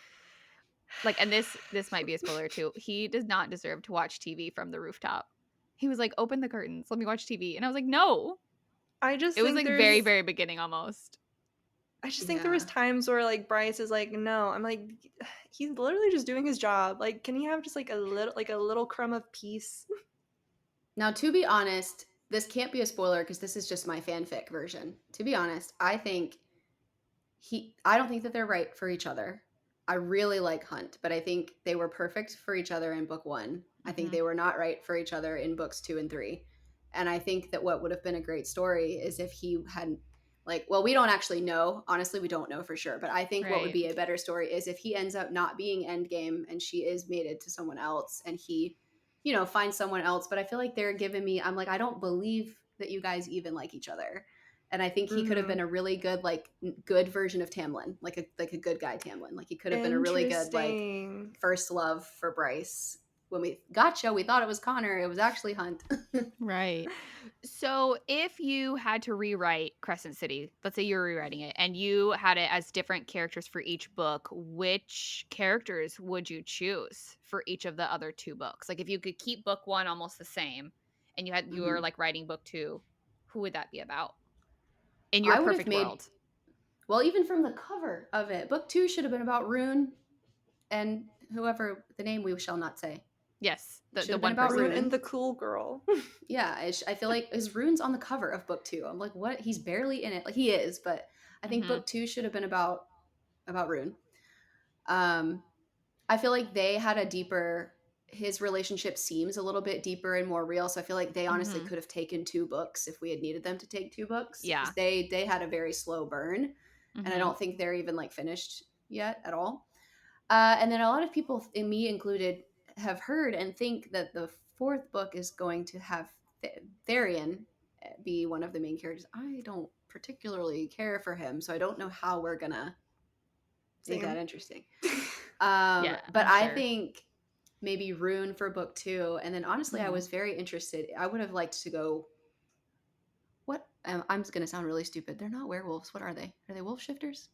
like, and this might be a spoiler too. He does not deserve to watch TV from the rooftop. He was like, "Open the curtains, let me watch TV," and I was like, "No." It was like very, very beginning almost. I just think there was times where like Bryce is like, no. I'm like, he's literally just doing his job. Like, can he have just like a little crumb of peace? Now, to be honest, this can't be a spoiler because this is just my fanfic version. To be honest, I don't think that they're right for each other. I really like Hunt, but I think they were perfect for each other in book 1. I think they were not right for each other in books 2 and 3. And I think that what would have been a great story is if he hadn't, like, well, we don't actually know. Honestly, we don't know for sure. But I think what would be a better story is if he ends up not being Endgame and she is mated to someone else and he, finds someone else. But I feel like they're giving me, I'm like, I don't believe that you guys even like each other. And I think he could have been a really good, like, good version of Tamlin, like a good guy Tamlin. Like, he could have been a really good, like, first love for Bryce. When we thought it was Connor. It was actually Hunt. Right. So if you had to rewrite Crescent City, let's say you were rewriting it, and you had it as different characters for each book, which characters would you choose for each of the other 2 books? Like, if you could keep book 1 almost the same, and you were like writing book 2, who would that be about? In your perfect world. Well, even from the cover of it, book 2 should have been about Rune and whoever the name we shall not say. Yes, Should the have been one about person. Rune Rune. and the cool girl. Yeah, I feel like his Rune's on the cover of book 2. I'm like, what? He's barely in it. Like he is, but I think Mhm. book 2 should have been about Rune. I feel like they had a deeper. His relationship seems a little bit deeper and more real. So I feel like they honestly Mhm. could have taken 2 books if we had needed them to take 2 books, Yeah. because they had a very slow burn, and I Mhm. don't think they're even like finished yet at all. And then a lot of people, and me included, have heard and think that the 4th book is going to have Therian be one of the main characters. I don't particularly care for him, so I don't know how we're gonna make that Same. interesting. Yeah, But I'm I sure. think maybe Rune for book 2, and then honestly, I Mhm. was very interested. I would have liked to go. What? I'm just gonna sound really stupid. They're not werewolves. What are they? Are they wolf shifters?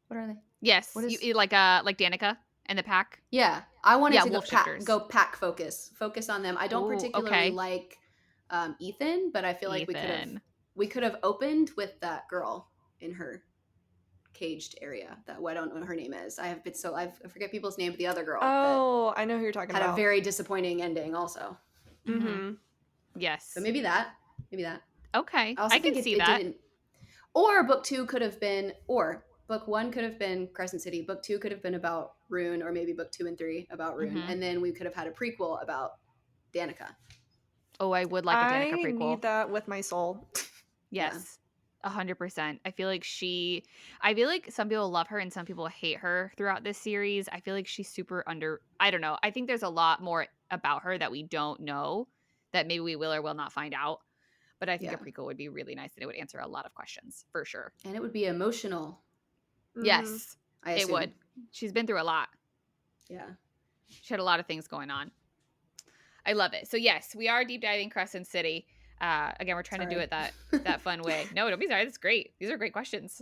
What are they? Yes, What is? you like Danica and the pack? Yeah, I wanted Yeah, to wolf shifters. go pack focus on them. I don't Ooh, particularly okay. like Ethan, but I feel like Ethan. we could have opened with that girl in her caged area. That I don't know what her name is. I forget people's name, but the other girl that Oh, I know who you're talking had a about. very disappointing ending also. Mhm. Mm-hmm. So Yes. maybe that. Okay, I also I think can see it that. didn't. Or book 2 could have been, or book 1 could have been Crescent City. Book 2 could have been about Rune, or maybe book 2 and 3 about Rune, Mhm. and then we could have had a prequel about Danica. Oh, I would like a Danica I prequel. need that with my soul. Yeah. Yes. 100%. I feel like some people love her and some people hate her throughout this series. I feel like she's super I don't know. I think there's a lot more about her that we don't know that maybe we will or will not find out. But I think a Yeah. prequel would be really nice and it would answer a lot of questions for sure. And it would be emotional, Mm-hmm. Yes, I it assume. would. She's been through a lot. Yeah. She had a lot of things going on. I love it. So yes, we are deep diving Crescent City. Again, we're trying to do Sorry. it that fun way. No, don't be sorry. That's great. These are great questions.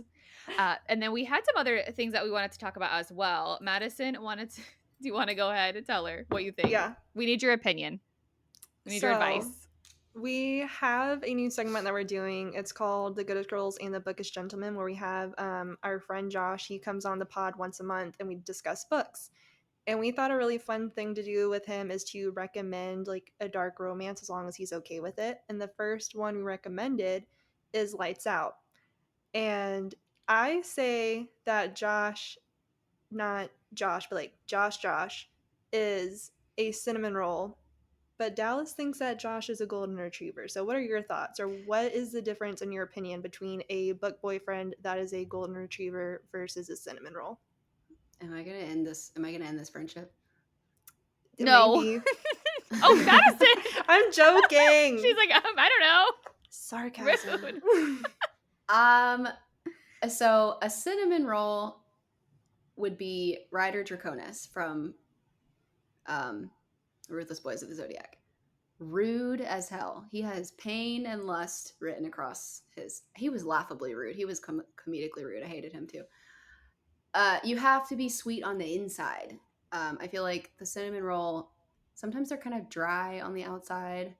And then we had some other things that we wanted to talk about as well. Madison wanted to. Do you want to go ahead and tell her what you think? Yeah. We need your opinion. We need your So advice. we have a new segment that we're doing. It's called The Goodish Girls and the Bookish Gentlemen, where we have our friend Josh. He comes on the pod once a month and we discuss books. And we thought a really fun thing to do with him is to recommend like a dark romance as long as he's okay with it. And the first one we recommended is Lights Out. And I say that Josh, not Josh, but like Josh is a cinnamon roll. But Dallas thinks that Josh is a golden retriever. So what are your thoughts? Or what is the difference in your opinion between a book boyfriend that is a golden retriever versus a cinnamon roll? Am I gonna end this? Am I gonna end this friendship? No. Maybe. Oh, Madison. I'm joking. She's like, I don't know. Sarcasm. So a cinnamon roll would be Ryder Draconis from Ruthless Boys of the Zodiac. Rude as hell. He has pain and lust written across his. He was laughably rude. He was comedically rude. I hated him too. You have to be sweet on the inside. I feel like the cinnamon roll, sometimes they're kind of dry on the outside.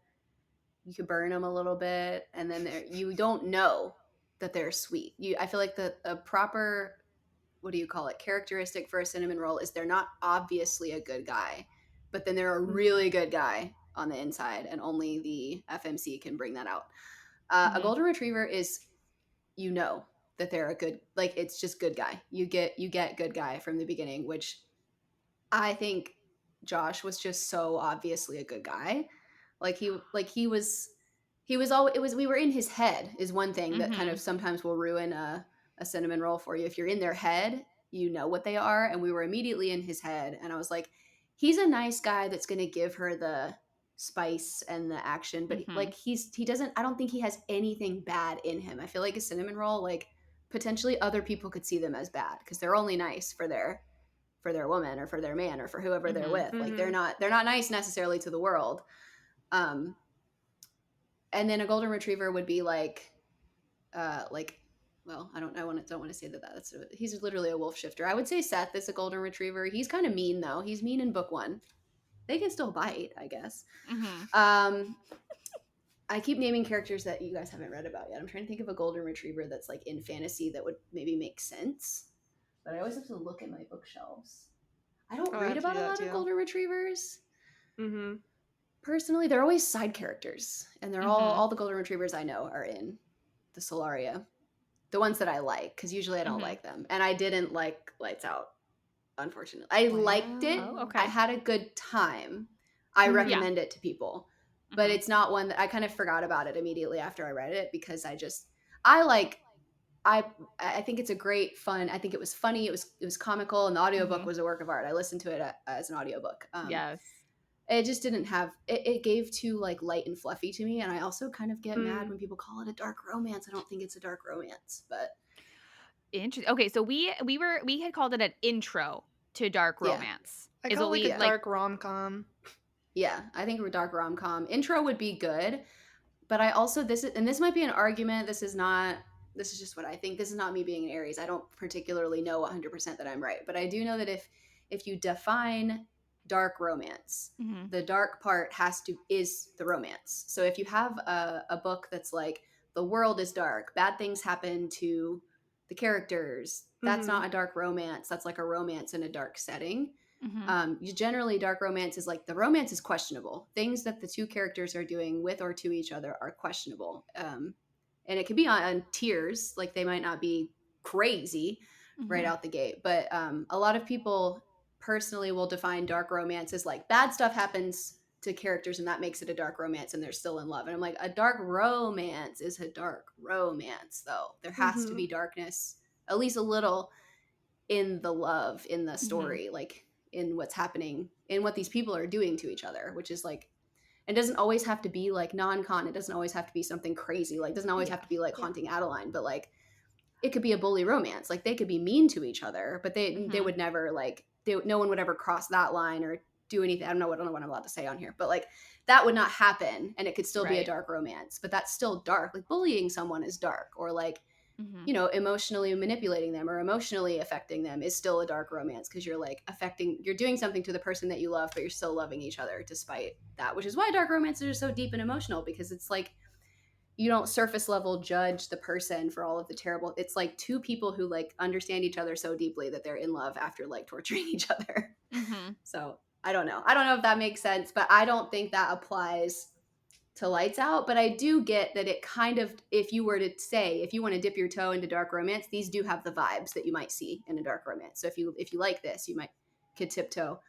You could burn them a little bit, and then you don't know that they're sweet. I feel like a proper, what do you call it, characteristic for a cinnamon roll is they're not obviously a good guy, but then they're a really good guy on the inside, and only the FMC can bring that out. A golden retriever is, you know, that they're a good, like, it's just good guy. You get good guy from the beginning, which I think Josh was just so obviously a good guy. He was all, it was, we were in his head is one thing that kind of sometimes will ruin a cinnamon roll for you. If you're in their head, you know what they are, and we were immediately in his head, and I was like, he's a nice guy that's going to give her the spice and the action, but like he doesn't, I don't think he has anything bad in him. I feel like a cinnamon roll, like, potentially other people could see them as bad because they're only nice for their woman or for their man or for whoever they're with. Like they're not nice necessarily to the world. And then a golden retriever would be like well, I don't want to say that he's literally a wolf shifter. I would say Seth is a golden retriever. He's kind of mean though. He's mean in book 1. They can still bite, I guess. I keep naming characters that you guys haven't read about yet. I'm trying to think of a golden retriever that's like in fantasy that would maybe make sense, but I always have to look at my bookshelves. I don't read about a lot of golden retrievers. Mm-hmm. Personally, they're always side characters, and they're Mhm. all the golden retrievers I know are in the Solaria. The ones that I like, because usually I don't Mhm. like them. And I didn't like Lights Out, unfortunately. I liked it. Oh, Wow. I okay. had a good time. I Mm-hmm. Yeah. recommend it to people. But Mhm. it's not one that I kind of forgot about it immediately after I read it because I like I I think it's a great fun. I think it was funny. It was comical, and the audiobook Mhm. was a work of art. I listened to it as an audiobook. Yes. It just didn't have it gave too like light and fluffy to me, and I also kind of get mad Mm. when people call it a dark romance. I don't think it's a dark romance, but Interesting. Okay, so we had called it an intro to dark yeah. romance. I Is call what it like we a Yeah. like. dark rom-com. Yeah, I think a dark rom-com intro would be good, but I also this might be an argument. This is just what I think. This is not me being an Aries. I don't particularly know 100% that I'm right, but I do know that if you define dark romance, Mhm. the dark part is the romance. So if you have a book that's like the world is dark, bad things happen to the characters, that's Mm-hmm. not a dark romance. That's like a romance in a dark setting. Mhm. Generally, dark romance is like the romance is questionable. Things that the two characters are doing with or to each other are questionable. And it can be on tiers, like they might not be crazy right Mhm. out the gate. But a lot of people personally will define dark romance as like bad stuff happens to characters and that makes it a dark romance and they're still in love. And I'm like, a dark romance is a dark romance, though. There has to Mm-hmm. be darkness, at least a little, in the love in the Mhm. story, like in what's happening in what these people are doing to each other, which is like it doesn't always have to be like non-con, it doesn't always have to be something crazy, like it doesn't always Yeah. have to be like Yeah. Haunting Adeline, but like it could be a bully romance, like they could be mean to each other, but they Mhm. would never like no one would ever cross that line or do anything. I don't know what I'm allowed to say on here, but like that would not happen and it could still be a Right. dark romance, but that's still dark. Like bullying someone is dark, or like Mhm. emotionally manipulating them or emotionally affecting them is still a dark romance because you're doing something to the person that you love, but you're still loving each other despite that, which is why dark romances are so deep and emotional, because it's like you don't surface level judge the person for all of the terrible. It's like two people who like understand each other so deeply that they're in love after like torturing each other. Mhm. So I don't know if that makes sense, but I don't think that applies to Lights Out, but I do get that it kind of, if you were to say, if you want to dip your toe into dark romance, these do have the vibes that you might see in a dark romance. So if you like this, you might could tiptoe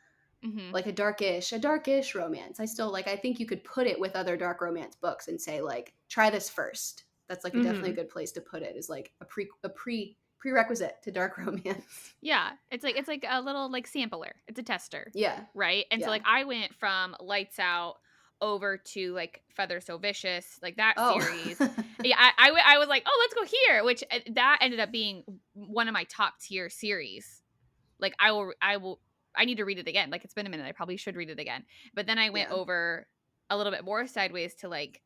Mhm. like a darkish romance. I think you could put it with other dark romance books and say like try this first. That's like definitely Mm-hmm. a good place to put it, is like prerequisite to dark romance. Yeah, it's like a little like sampler. It's a tester, Yeah. right? And so Yeah. like I went from Lights Out over to like Feather So Vicious, like that Oh. series. Yeah, I was like, oh, let's go here, which that ended up being one of my top tier series. Like I need to read it again. Like it's been a minute. I probably should read it again. But then I went Yeah. over a little bit more sideways to like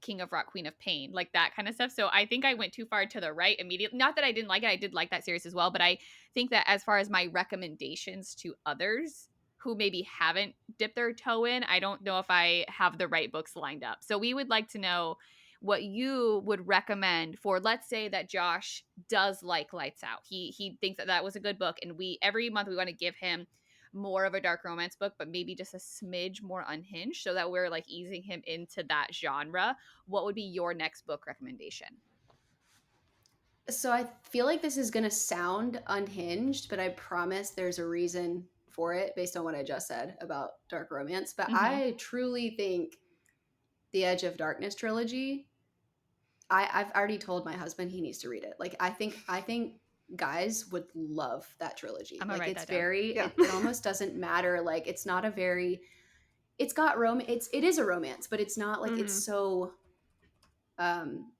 King of Rock, Queen of Pain, like that kind of stuff. So I think I went too far to the right immediately. Not that I didn't like it. I did like that series as well, but I think that as far as my recommendations to others who maybe haven't dipped their toe in, I don't know if I have the right books lined up. So we would like to know what you would recommend for, let's say that Josh does like Lights Out. He thinks that that was a good book, and we every month we want to give him more of a dark romance book, but maybe just a smidge more unhinged, so that we're like easing him into that genre. What would be your next book recommendation? So I feel like this is going to sound unhinged, but I promise there's a reason for it based on what I just said about dark romance. But Mm-hmm. I truly think the Edge of Darkness trilogy, I've already told my husband he needs to read it. Like I think guys would love that trilogy. I'm gonna Like write it's that down. very Yeah. it almost doesn't matter. Like it's not a very it's got it is a romance, but it's not like it's Mm-hmm. so um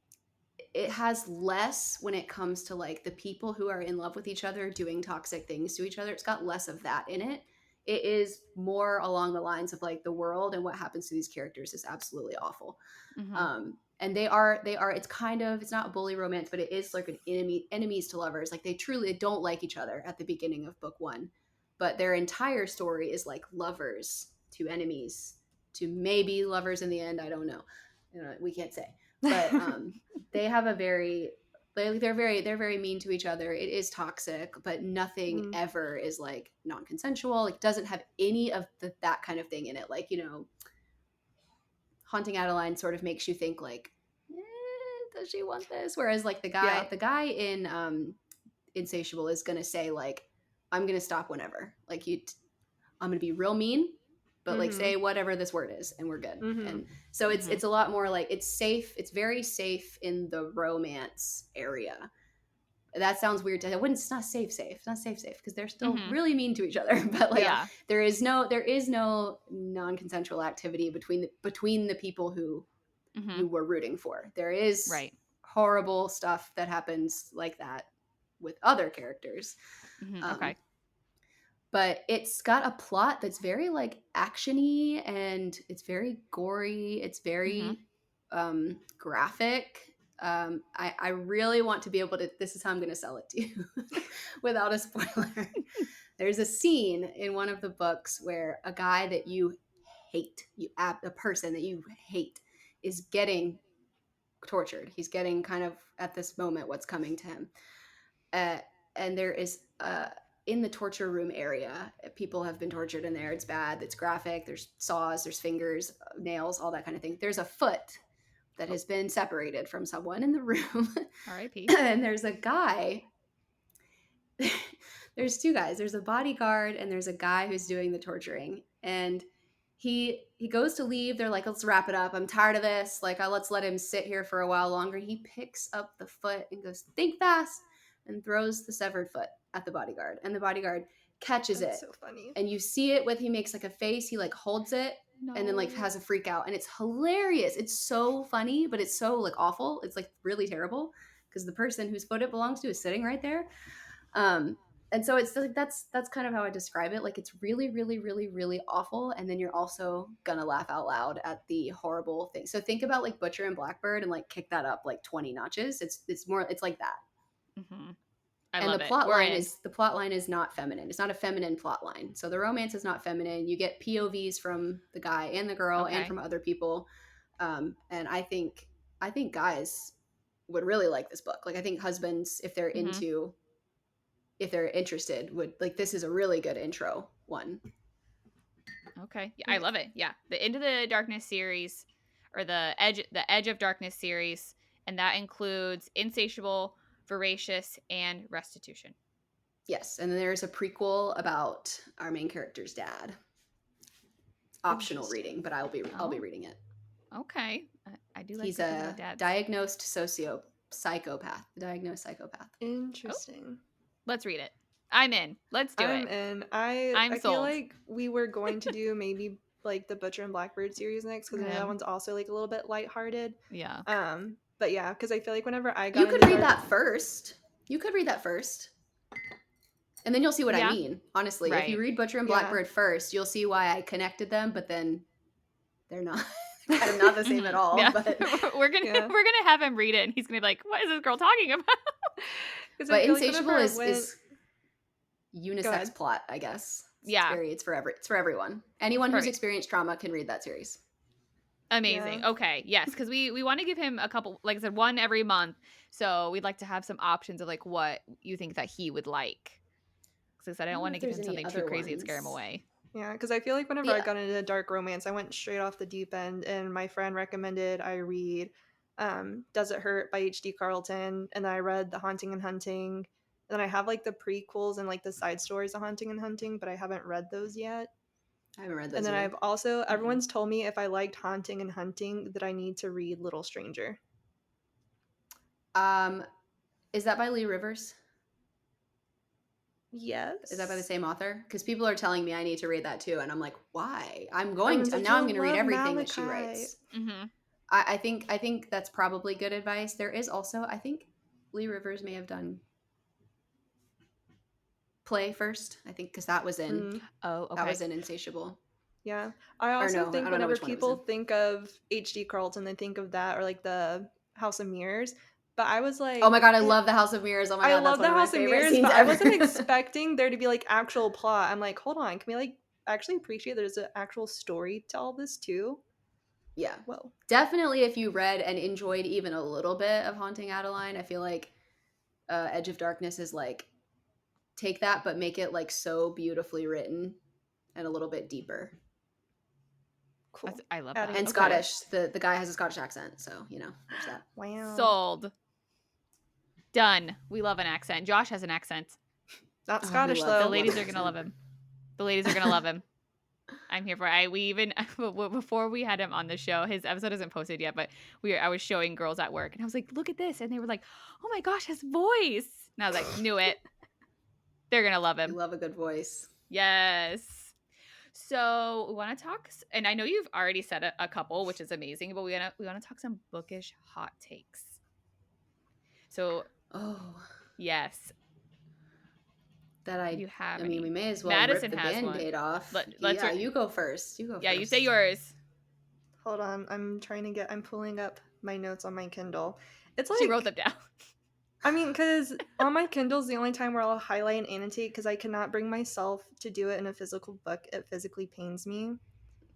it has less when it comes to like the people who are in love with each other doing toxic things to each other. It's got less of that in it. It is more along the lines of like the world and what happens to these characters is absolutely awful. Mm-hmm. And they are it's not a bully romance, but it is like an enemies to lovers. Like they don't like each other at the beginning of book one, but their entire story is like lovers to enemies to maybe lovers in the end. I don't know. We can't say, but they have a very they're very mean to each other. It is toxic, but nothing ever is like non-consensual. Like doesn't have any of that kind of thing in it. Like, you know, Haunting Adeline sort of makes you think like, does she want this? Whereas like the guy in Insatiable is gonna say like, I'm gonna stop whenever. Like I'm gonna be real mean, but like say whatever this word is and we're good. And so it's a lot more like it's safe. It's very safe in the romance area. That sounds weird to it's not safe. It's not safe because they're still really mean to each other. But like there is no non-consensual activity between the people who you were rooting for. There is horrible stuff that happens like that with other characters. Okay. But it's got a plot that's very like actiony and it's very gory. It's very graphic. I really want to be able to, this is how I'm going to sell it to you without a spoiler. There's a scene in one of the books where a guy that you hate, a person that you hate is getting tortured. He's getting kind of at this moment what's coming to him. And there is in the torture room area, people have been tortured in there. It's bad. It's graphic. There's saws, there's fingers, nails, all that kind of thing. There's a foot that has been separated from someone in the room. R.I.P. And there's a guy. There's two guys. There's a bodyguard and there's a guy who's doing the torturing. And he goes to leave. They're like, let's wrap it up. I'm tired of this. Like, let's let him sit here for a while longer. He picks up the foot and goes, think fast, and throws the severed foot at the bodyguard. And the bodyguard catches it. So funny. And you see it with, he makes like a face. He like holds it and then like has a freak out. And it's hilarious. It's so funny, but it's so like awful. It's like really terrible because the person whose foot it belongs to is sitting right there. And so it's like that's kind of how I describe it. Like it's really, really, really, really awful. And then you're also gonna laugh out loud at the horrible thing. So think about like Butcher and Blackbird and like kick that up like 20 notches. It's like that. I love the it. plot line is not feminine. It's not a feminine plot line. So the romance is not feminine. You get POVs from the guy and the girl and from other people. And I think guys would really like this book. Like I think husbands, if they're if they're interested, would like, this is a really good intro one. Okay. Yeah, I love it. Yeah. The Into the Darkness series, or the Edge of Darkness series, and that includes Insatiable, Voracious, and Restitution. Yes. And then there's a prequel about our main character's dad. Optional reading, but I'll be reading it. Okay. I do like he's a diagnosed psychopath. Diagnosed psychopath. Interesting. Let's read it. I'm in. Let's do it. I'm in. I feel like we were going to do maybe like the Butcher and Blackbird series next because I know that one's also like a little bit lighthearted. Yeah. But yeah, because I feel like whenever I got You could read that first. And then you'll see what I mean. Honestly, if you read Butcher and Blackbird first, you'll see why I connected them, but then they're not kind of not the same at all. Yeah. But we're gonna have him read it and he's gonna be like, what is this girl talking about? But Insatiable is unisex plot, I guess. It's for everyone. Anyone who's experienced trauma can read that series. Amazing. Yeah. Okay. Yes, because we want to give him a couple, like I said, one every month. So we'd like to have some options of like what you think that he would like. Because I said I don't want to give him something too crazy and scare him away. Yeah, because I feel like whenever I got into dark romance, I went straight off the deep end, and my friend recommended I read Does It Hurt by H.D. Carlton, and then I read The Haunting and Hunting, and then I have like the prequels and like the side stories of Haunting and Hunting, but I haven't read those yet. I haven't read those. And then I've also, everyone's told me if I liked Haunting and Hunting that I need to read Little Stranger. Is that by Lee Rivers? Yes. Is that by the same author? Because people are telling me I need to read that too, and I'm like, why? I'm going to read everything that she writes. I think that's probably good advice. There is also, I think Lee Rivers may have done Play first, I think, because that was in that was in Insatiable. Yeah, I also think whenever people think of H.D. Carlton, they think of that or like the House of Mirrors. But I was like, oh my god, I love the House of Mirrors. Oh my god, I love the House of Mirrors, but I wasn't expecting there to be like actual plot. I'm like, hold on, can we like actually appreciate there's an actual story to all this too? Yeah, well, definitely if you read and enjoyed even a little bit of Haunting Adeline, I feel like Edge of Darkness is like, take that but make it like so beautifully written and a little bit deeper. Cool. I love Adding that. And Okay. Scottish. The guy has a Scottish accent, so there's that. Wow. Sold. Done. We love an accent. Josh has an accent. Not Oh, we Scottish love- The though. ladies an are gonna accent. love him. The ladies are gonna love him. I'm here for it. We even before we had him on the show, his episode isn't posted yet, but I was showing girls at work and I was like, look at this, and they were like, oh my gosh, his voice. And I was like, knew it. They're gonna love We him. love a good voice. Yes. So we want to talk, and I know you've already said a couple, which is amazing, but we want to talk some bookish hot takes. So Oh, yes, that you have. I mean, we may as well Madison rip the has one. Band-Aid off. Let's yeah, you go first. Yeah, you say yours. Hold on, I'm pulling up my notes on my Kindle. It's like She wrote them down. I mean, because on my Kindle's the only time where I'll highlight and annotate because I cannot bring myself to do it in a physical book. It physically pains me.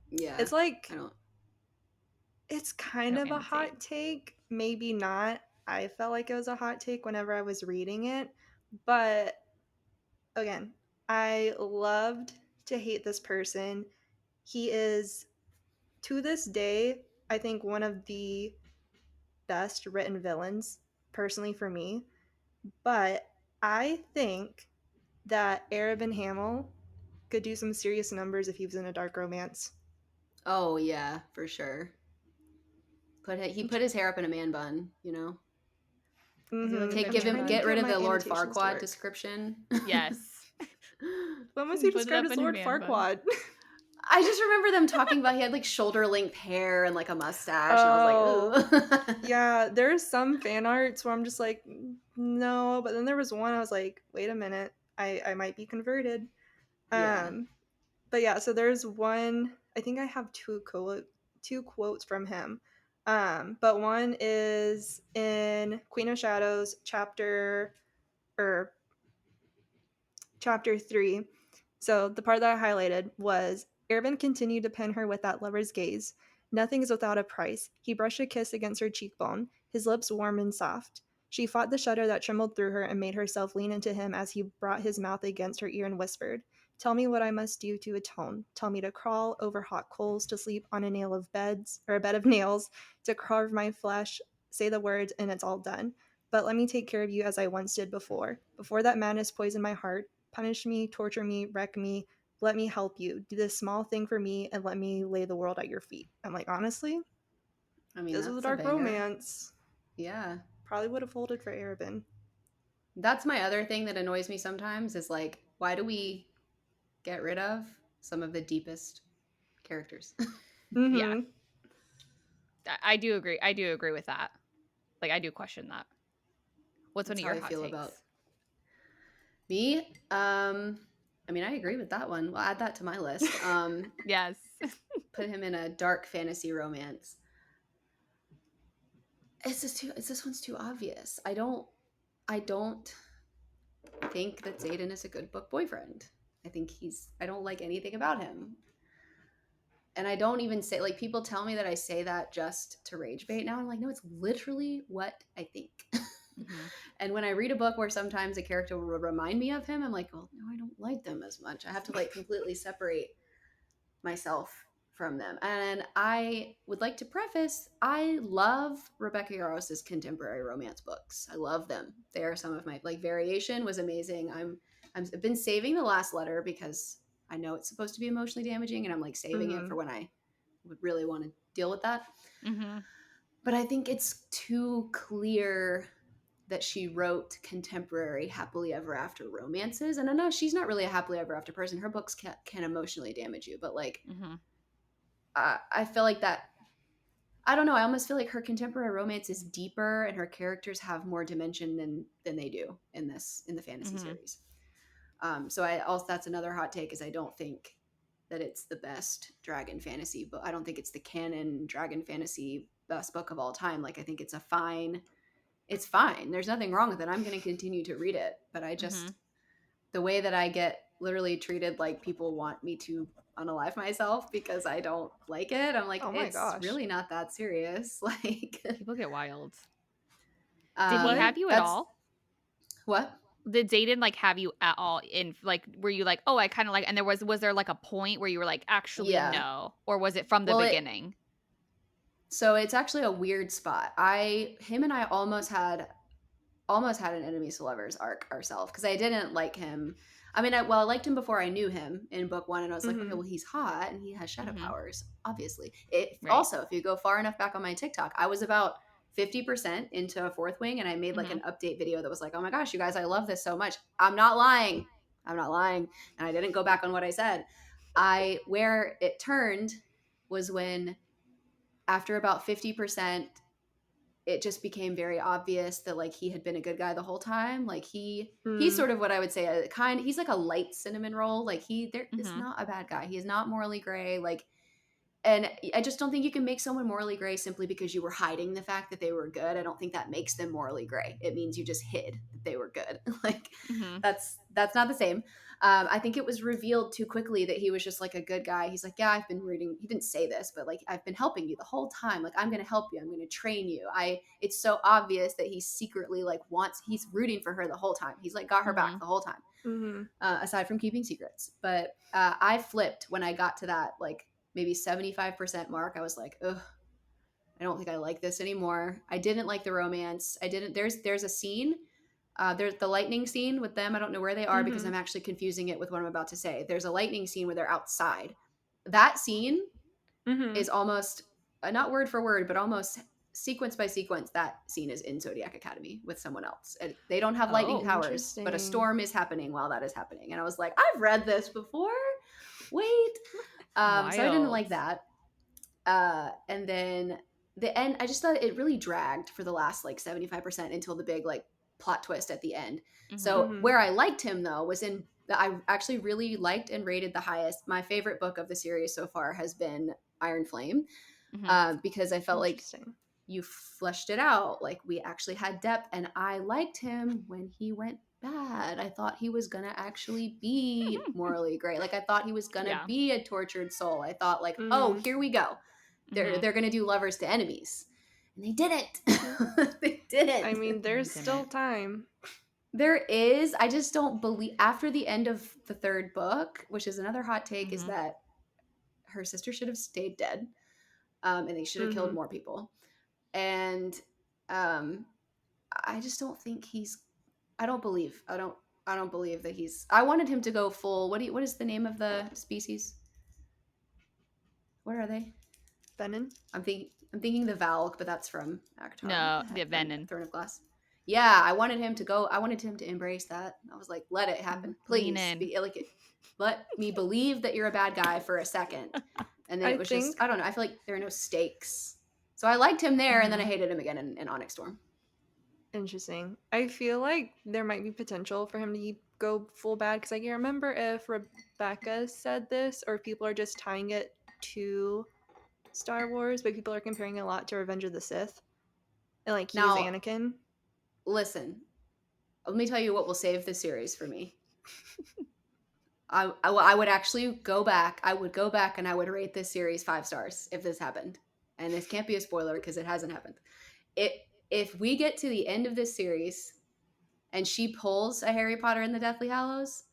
Yeah. It's like, I don't. it's kind I don't of a annotate. hot take. Maybe not. I felt like it was a hot take whenever I was reading it. But again, I loved to hate this person. He is, to this day, I think one of the best written villains, personally for me. But I think that Arabin Hamel could do some serious numbers if he was in a dark romance. Oh yeah, for sure. He put his hair up in a man bun, you know. Mm-hmm. Get rid of the Lord Farquaad description. Yes. When was he Put it described up as in a Lord man bun. Farquaad? I just remember them talking about he had like shoulder length hair and like a mustache, and I was like, ooh. Yeah, there's some fan arts where I'm just like, no, but then there was one I was like, wait a minute, I might be converted. Yeah. But yeah, so there's one. I think I have two quotes from him. But one is in Queen of Shadows, chapter 3. So the part that I highlighted was Erwin continued to pin her with that lover's gaze. Nothing is without a price. He brushed a kiss against her cheekbone, his lips warm and soft. She fought the shudder that trembled through her and made herself lean into him as he brought his mouth against her ear and whispered, "Tell me what I must do to atone. Tell me to crawl over hot coals, to sleep on a bed of nails, to carve my flesh. Say the words, and it's all done. But let me take care of you as I once did before that madness poisoned my heart. Punish me, torture me, wreck me. Let me help you. Do this small thing for me and let me lay the world at your feet." I'm like, honestly, I mean, this that's was a a dark banger. romance. Yeah. Probably would have folded for Arabin. That's my other thing that annoys me sometimes is like, why do we get rid of some of the deepest characters? Mm-hmm. Yeah. I do agree. I do agree with that. Like, I do question that. What's That's one of your how I hot feel takes? about me. I mean, I agree with that one. We'll add that to my list. Yes. Put him in a dark fantasy romance. This one's too obvious. I don't think that Xaden is a good book boyfriend. I don't like anything about him. And I don't even say, like, people tell me that I say that just to rage bait now. I'm like, no, it's literally what I think. Mm-hmm. And when I read a book where sometimes a character will remind me of him, I'm like, well, no, I don't like them as much. I have to like completely separate myself from them. And I would like to preface, I love Rebecca Yaros's contemporary romance books. I love them. They are some of my, like, Variation was amazing. I've been saving The Last Letter because I know it's supposed to be emotionally damaging, and I'm like saving it for when I would really want to deal with that. Mm-hmm. But I think it's too clear that she wrote contemporary happily ever after romances. And I know she's not really a happily ever after person. Her books can emotionally damage you, but like, Mm-hmm. I feel like that, I don't know, I almost feel like her contemporary romance is deeper and her characters have more dimension than they do in the fantasy series. So that's another hot take, is I don't think that it's the best dragon fantasy, but I don't think it's the canon dragon fantasy best book of all time. Like, I think it's fine. There's nothing wrong with it. I'm going to continue to read it, but I just, the way that I get literally treated like people want me to unalive myself because I don't like it. I'm like, really not that serious. Like, people get wild. Did he have you at all? What? Did Zayden like have you at all in like? Were you like, oh, I kind of like? And was there like a point where you were like, actually Yeah. no, or was it from the Well, beginning? so it's actually a weird spot. Him and I almost had an enemies to lovers arc ourselves because I didn't like him. I mean, I liked him before I knew him in book one, and I was like, okay, Mhm. well, he's hot and he has shadow Mhm. powers, obviously. Right. Also, if you go far enough back on my TikTok, I was about 50% into a fourth wing, and I made like an update video that was like, oh my gosh, you guys, I love this so much. I'm not lying. And I didn't go back on what I said. Where it turned was when, after about 50%, it just became very obvious that like he had been a good guy the whole time. Like he's Mm. sort of what I would say he's like a light cinnamon roll. Like there is Mhm. not a bad guy. He is not morally gray. Like, and I just don't think you can make someone morally gray simply because you were hiding the fact that they were good. I don't think that makes them morally gray. It means you just hid that they were good. Like Mhm. that's not the same. I think it was revealed too quickly that he was just like a good guy. He's like, yeah, I've been reading. He didn't say this, but like, I've been helping you the whole time. Like, I'm going to help you. I'm going to train you. It's so obvious that he secretly like he's rooting for her the whole time. He's like got her back Mhm. the whole time, Mhm. aside from keeping secrets. But I flipped when I got to that like maybe 75% mark. I was like, ugh, I don't think I like this anymore. I didn't like the romance. I didn't. There's a scene. There's the lightning scene with them. I don't know where they are because Mhm. I'm actually confusing it with what I'm about to say. There's a lightning scene where they're outside. That scene Mhm. is almost not word for word, but almost sequence by sequence. That scene is in Zodiac Academy with someone else. And they don't have lightning Oh, powers, but a Interesting. storm is happening while that is happening. And I was like, I've read this before. Wait. So I didn't wild. like that. And then the end, I just thought it really dragged for the last like 75% until the big like plot twist at the end. Mhm. So Mhm. where I liked him though was I actually really liked and rated the highest. My favorite book of the series so far has been Iron Flame, Mhm. because I felt like Interesting. you fleshed it out. Like we actually had depth, and I liked him when he went bad. I thought he was gonna actually be morally great. Like I thought he was gonna Yeah. be a tortured soul. I thought like, oh, Mhm. here we go. Mhm. They're gonna do lovers to enemies, and they didn't. They didn't. I mean, No, there's he still didn't. time. There is. I just don't believe after the end of the third book, which is another hot take, is Mhm. that her sister should have stayed dead, and they should have killed Mhm. more people. And um, I just don't think he's. I don't believe. I don't believe that he's. I wanted him to go full. What is the name of the species? What are they? Benin. I'm thinking the Valk, but that's from Akatar. What No, the the heck? Venom. Throne of Glass. Yeah, I wanted him to go. I wanted him to embrace that. I was like, let it happen, Lean please. in. Let me believe that you're a bad guy for a second, and then I it was just think I don't know. I feel like there are no stakes. So I liked him there, and then I Mhm. hated him again in Onyx Storm. interesting. I feel like there might be potential for him to go full bad because I can't remember if Rebecca said this or if people are just tying it to Star Wars, but people are comparing it a lot to Revenge of the Sith. And like he's Now, Anakin. listen. Let me tell you what will save this series for me. I would actually go back. I would go back and I would rate this series 5 stars if this happened. And this can't be a spoiler because it hasn't happened. It If we get to the end of this series and she pulls a Harry Potter and the Deathly Hallows,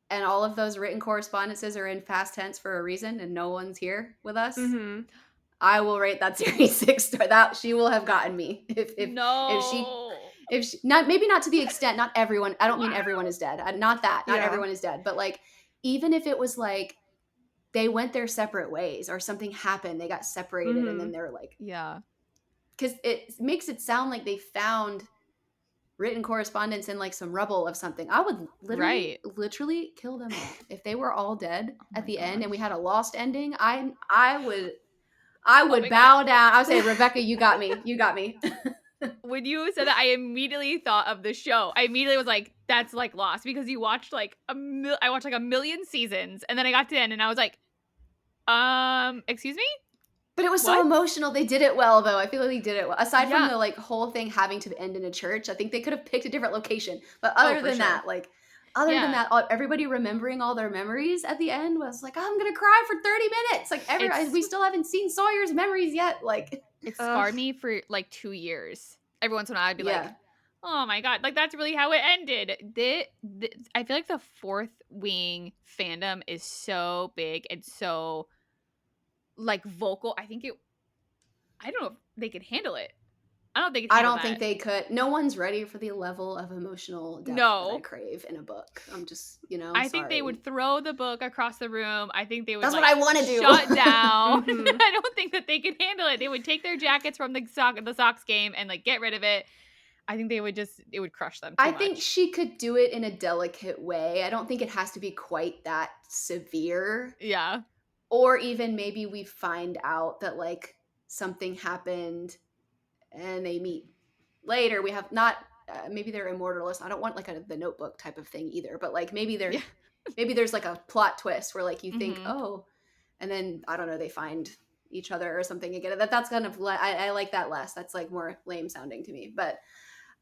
and all of those written correspondences are in past tense for a reason, and no one's here with us, Mm-hmm. I will rate that series 6 star. That she will have gotten me No. if she, not maybe not to the extent, not everyone, I don't mean everyone Wow. is dead, not that, not Yeah. everyone is dead, but like even if it was like they went their separate ways or something happened, they got separated, and Mm-hmm. then they're like, Yeah. because it makes it sound like they found written correspondence in like some rubble of something. I would Right. literally kill them all if they were all dead Oh at my the end and we gosh. had a lost ending. I Oh would my god. bow down. I would say, Rebecca, you got me. You got me. When you said that, I immediately thought of the show. I immediately was like, "That's like Lost," because you watched like I watched like a million seasons, and then I got to the end, and I was like, excuse me, But it was so what? emotional. They did it well, though. I feel like they did it well. Aside from Yeah. the like whole thing having to end in a church, I think they could have picked a different location. But Oh, for sure. Yeah. everybody remembering all their memories at the end was like, I'm gonna cry for 30 minutes. Like It's we still haven't seen Sawyer's memories yet. Like, it Ugh. scarred me for like 2 years. Every once in a while, I'd be like, yeah, Oh my god, like that's really how it ended. I feel like the Fourth Wing fandom is so big and so like vocal. I don't know if they could handle it. I don't think they could I handle don't think that. they could. No one's ready for the level of emotional depth that I No. crave in a book. I'm just, I think they would sorry. throw the book across the room. I think they would That's what like I want to shut do. down. Mhm. I don't think that they could handle it. They would take their jackets from the Sox game and like get rid of it. I think it would crush them I too think much. she could do it in a delicate way. I don't think it has to be quite that severe. Yeah. Or even maybe we find out that like something happened and they meet later. We have not maybe they're immortalist. I don't want like the Notebook type of thing either, but like maybe Yeah. there's like a plot twist where like you think, Mhm. oh, and then I don't know, they find each other or something again. That's kind of I like that less. That's like more lame sounding to me, but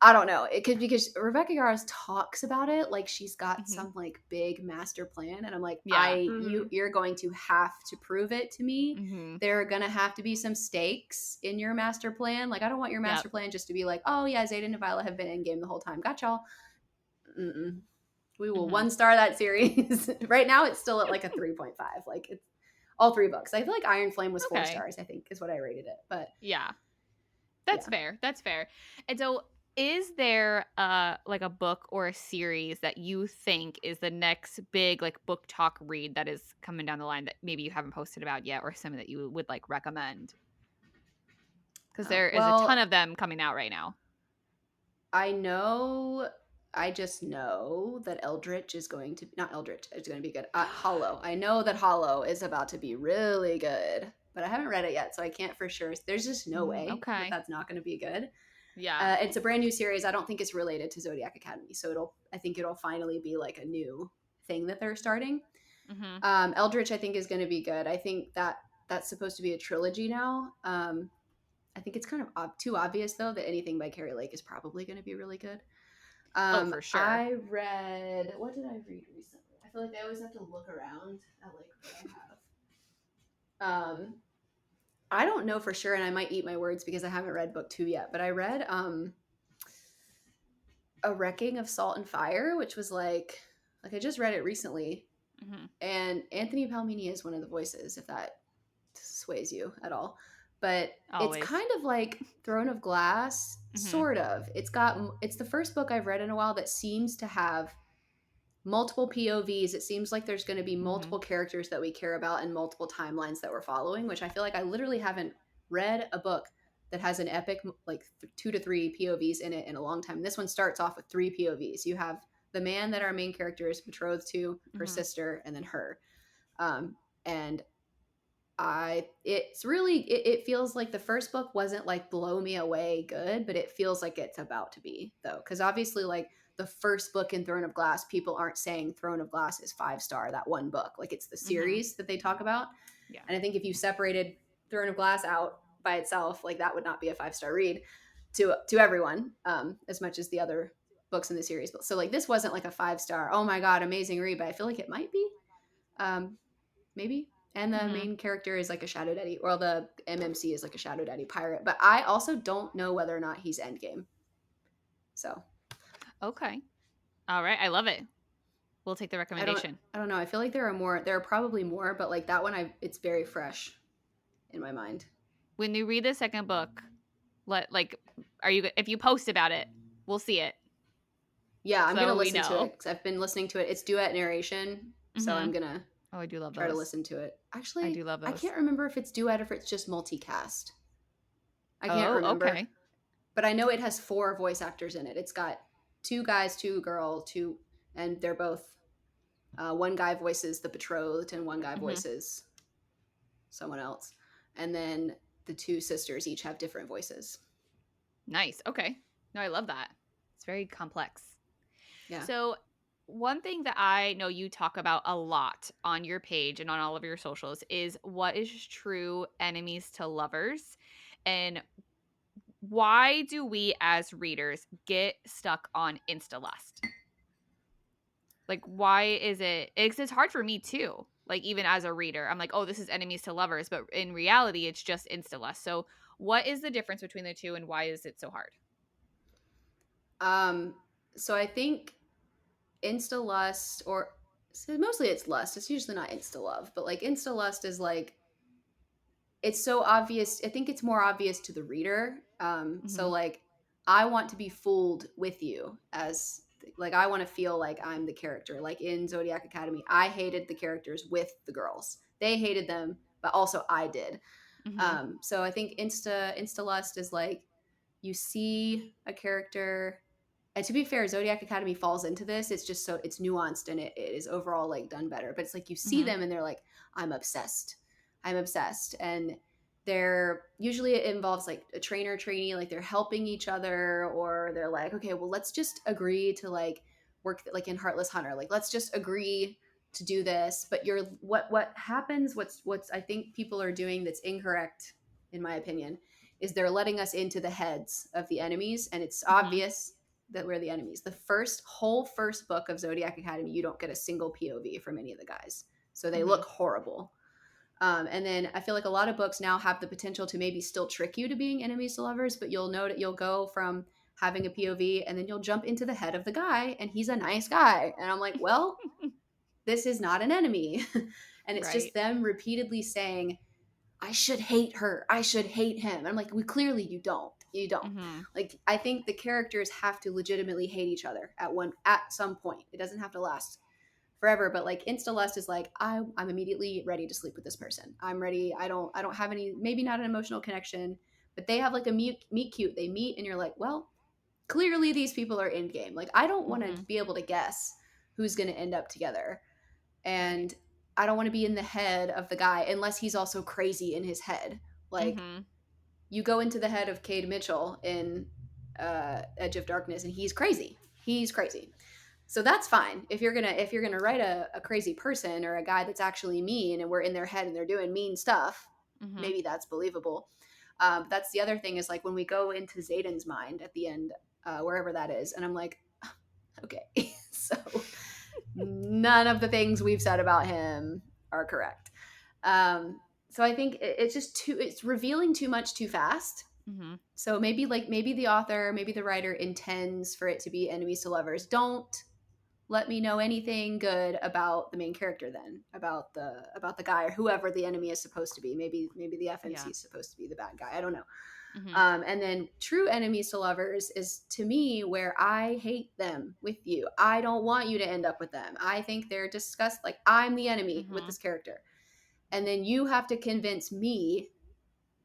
I don't know. It could, because Rebecca Yarros talks about it like she's got Mhm. some like big master plan, and I'm like, Yeah. you're going to have to prove it to me. Mhm. There are gonna have to be some stakes in your master plan. Like, I don't want your Yep. master plan just to be like, oh yeah, Zayden and Viola have been in game the whole time. Got y'all. Mm-mm. We will Mhm. 1-star that series. Right now, it's still at like a 3.5. Like, it's all 3 books. I feel like Iron Flame was 4 Okay. stars. I think is what I rated it. But Yeah. That's yeah. fair. That's fair. And so is there like a book or a series that you think is the next big like book talk read that is coming down the line that maybe you haven't posted about yet, or something that you would like recommend? Because there is a ton Well, of them coming out right now. I just know that Eldritch is going to, not Eldritch, it's going to be good. Hollow. I know that Hollow is about to be really good, but I haven't read it yet, so I can't for sure. There's just no way that Okay. that's not going to be good. Yeah. It's a brand new series. I don't think it's related to Zodiac Academy, so I think it'll finally be like a new thing that they're starting. Mm-hmm. Eldritch, I think, is going to be good. I think that's supposed to be a trilogy now. I think it's kind of too obvious though that anything by Carrie Lake is probably going to be really good. Oh, for sure. I read, what did I read recently? I feel like I always have to look around at like what I have. I don't know for sure, and I might eat my words because I haven't read book 2 yet. But I read A Wrecking of Salt and Fire, which was like I just read it recently, Mm-hmm. and Anthony Palmini is one of the voices, if that sways you at all. But it's Always. kind of like Throne of Glass, Mm-hmm. sort of. It's the first book I've read in a while that seems to have multiple POVs. It seems like there's going to be Mm-hmm. multiple characters that we care about and multiple timelines that we're following, which I feel like I literally haven't read a book that has an epic like 2 to 3 POVs in it in a long time. This one starts off with 3 POVs. You have the man that our main character is betrothed to, her Mm-hmm. sister, and then her. And it's really it feels like the first book wasn't like blow me away good, but it feels like it's about to be, though, because obviously like the first book in Throne of Glass, people aren't saying Throne of Glass is 5-star, that one book, like it's the Mm-hmm. series that they talk about. Yeah. And I think if you separated Throne of Glass out by itself, like that would not be a 5-star read to everyone, as much as the other books in the series. But so like this wasn't like a 5-star, oh my god, amazing read, but I feel like it might be, maybe. And the Mm-hmm. main character is like a Shadow Daddy, or the MMC is like a Shadow Daddy pirate. But I also don't know whether or not he's endgame. So Okay. All right. I love it. We'll take the recommendation. I don't know. I feel like there are more. There are probably more, but like that one, it's very fresh in my mind. When you read the second book, if you post about it, we'll see it. Yeah, I'm gonna So we listen to it know. because I've been listening to it. It's duet narration, so Mm-hmm. I'm gonna Oh, I do love try to those. listen to it. I Actually, do love I those. can't remember if it's duet or if it's just multicast. I can't Oh, remember, okay. but I know it has 4 voice actors in it. It's got 2 guys, 2 girl, 2, and they're both. One guy voices the betrothed, and one guy Mm-hmm. voices someone else, and then the 2 sisters each have different voices. Nice. Okay. No, I love that. It's very complex. Yeah. So, one thing that I know you talk about a lot on your page and on all of your socials is what is true enemies to lovers, and why do we as readers get stuck on insta lust? Like, why is it? It's hard for me too. Like, even as a reader, I'm like, oh, this is enemies to lovers, but in reality, it's just insta lust. So, what is the difference between the two, and why is it so hard? So I think insta lust, or so mostly it's lust. It's usually not insta love, but like insta lust is like, it's so obvious. I think it's more obvious to the reader. So Mhm. like, I want to be fooled with you, as like I want to feel like I'm the character. Like in Zodiac Academy, I hated the characters with the girls. They hated them, but also I did. Mhm. So I think insta lust is like, you see a character, and to be fair, Zodiac Academy falls into this. It's just so it's nuanced, and it is overall like done better. But it's like you see Mhm. them and they're like, I'm obsessed. I'm obsessed. And they're usually, it involves like a trainer trainee, like they're helping each other, or they're like, okay, well, let's just agree to like work like in Heartless Hunter. Like, let's just agree to do this. But you're what happens, what's I think people are doing that's incorrect, in my opinion, is they're letting us into the heads of the enemies, and it's Mhm. obvious that we're the enemies. The first book of Zodiac Academy, you don't get a single POV from any of the guys, so they Mhm. look horrible. And then I feel like a lot of books now have the potential to maybe still trick you to being enemies to lovers, but you'll know that you'll go from having a POV and then you'll jump into the head of the guy, and he's a nice guy, and I'm like, well, this is not an enemy. And it's just Right. them repeatedly saying, I should hate her. I should hate him. And I'm like, well, clearly you don't. You don't. Mhm. Like, I think the characters have to legitimately hate each other at some point. It doesn't have to last forever, but like insta lust is like, I'm immediately ready to sleep with this person. I'm ready. I don't have any, maybe not an emotional connection, but they have like a meet cute. They meet and you're like, well, clearly these people are in game. Like, I don't want to Mhm. be able to guess who's going to end up together, Right. and I don't want to be in the head of the guy unless he's also crazy in his head. Like, Mhm. you go into the head of Cade Mitchell in Edge of Darkness, and he's crazy. He's crazy. So that's fine. If you're gonna write a crazy person or a guy that's actually mean, and we're in their head and they're doing mean stuff, Mhm. maybe that's believable. That's the other thing, is like when we go into Zayden's mind at the end, wherever that is, and I'm like, okay, so none of the things we've said about him are correct. So I think it's just it's revealing too much too fast. Mhm. So maybe the author, maybe the writer intends for it to be enemies to lovers. Don't let me know anything good about the main character, then about the guy or whoever the enemy is supposed to be. Maybe the FMC Yeah. is supposed to be the bad guy. I don't know. Mhm. And then true enemies to lovers is, to me, where I hate them with you. I don't want you to end up with them. I think they're disgust. Like, I'm the enemy with Mhm. this character, and then you have to convince me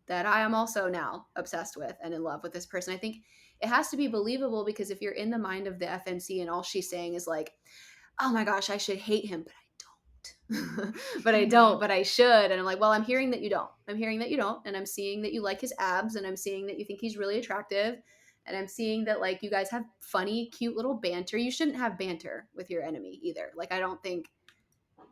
that I am also now obsessed with and in love with this person. I think it has to be believable, because if you're in the mind of the FMC and all she's saying is like, oh my gosh, I should hate him, but I don't. But I don't, Mhm. but I should. And I'm like, well, I'm hearing that you don't. I'm hearing that you don't. And I'm seeing that you like his abs, and I'm seeing that you think he's really attractive. And I'm seeing that like you guys have funny, cute little banter. You shouldn't have banter with your enemy either. Like, I don't think,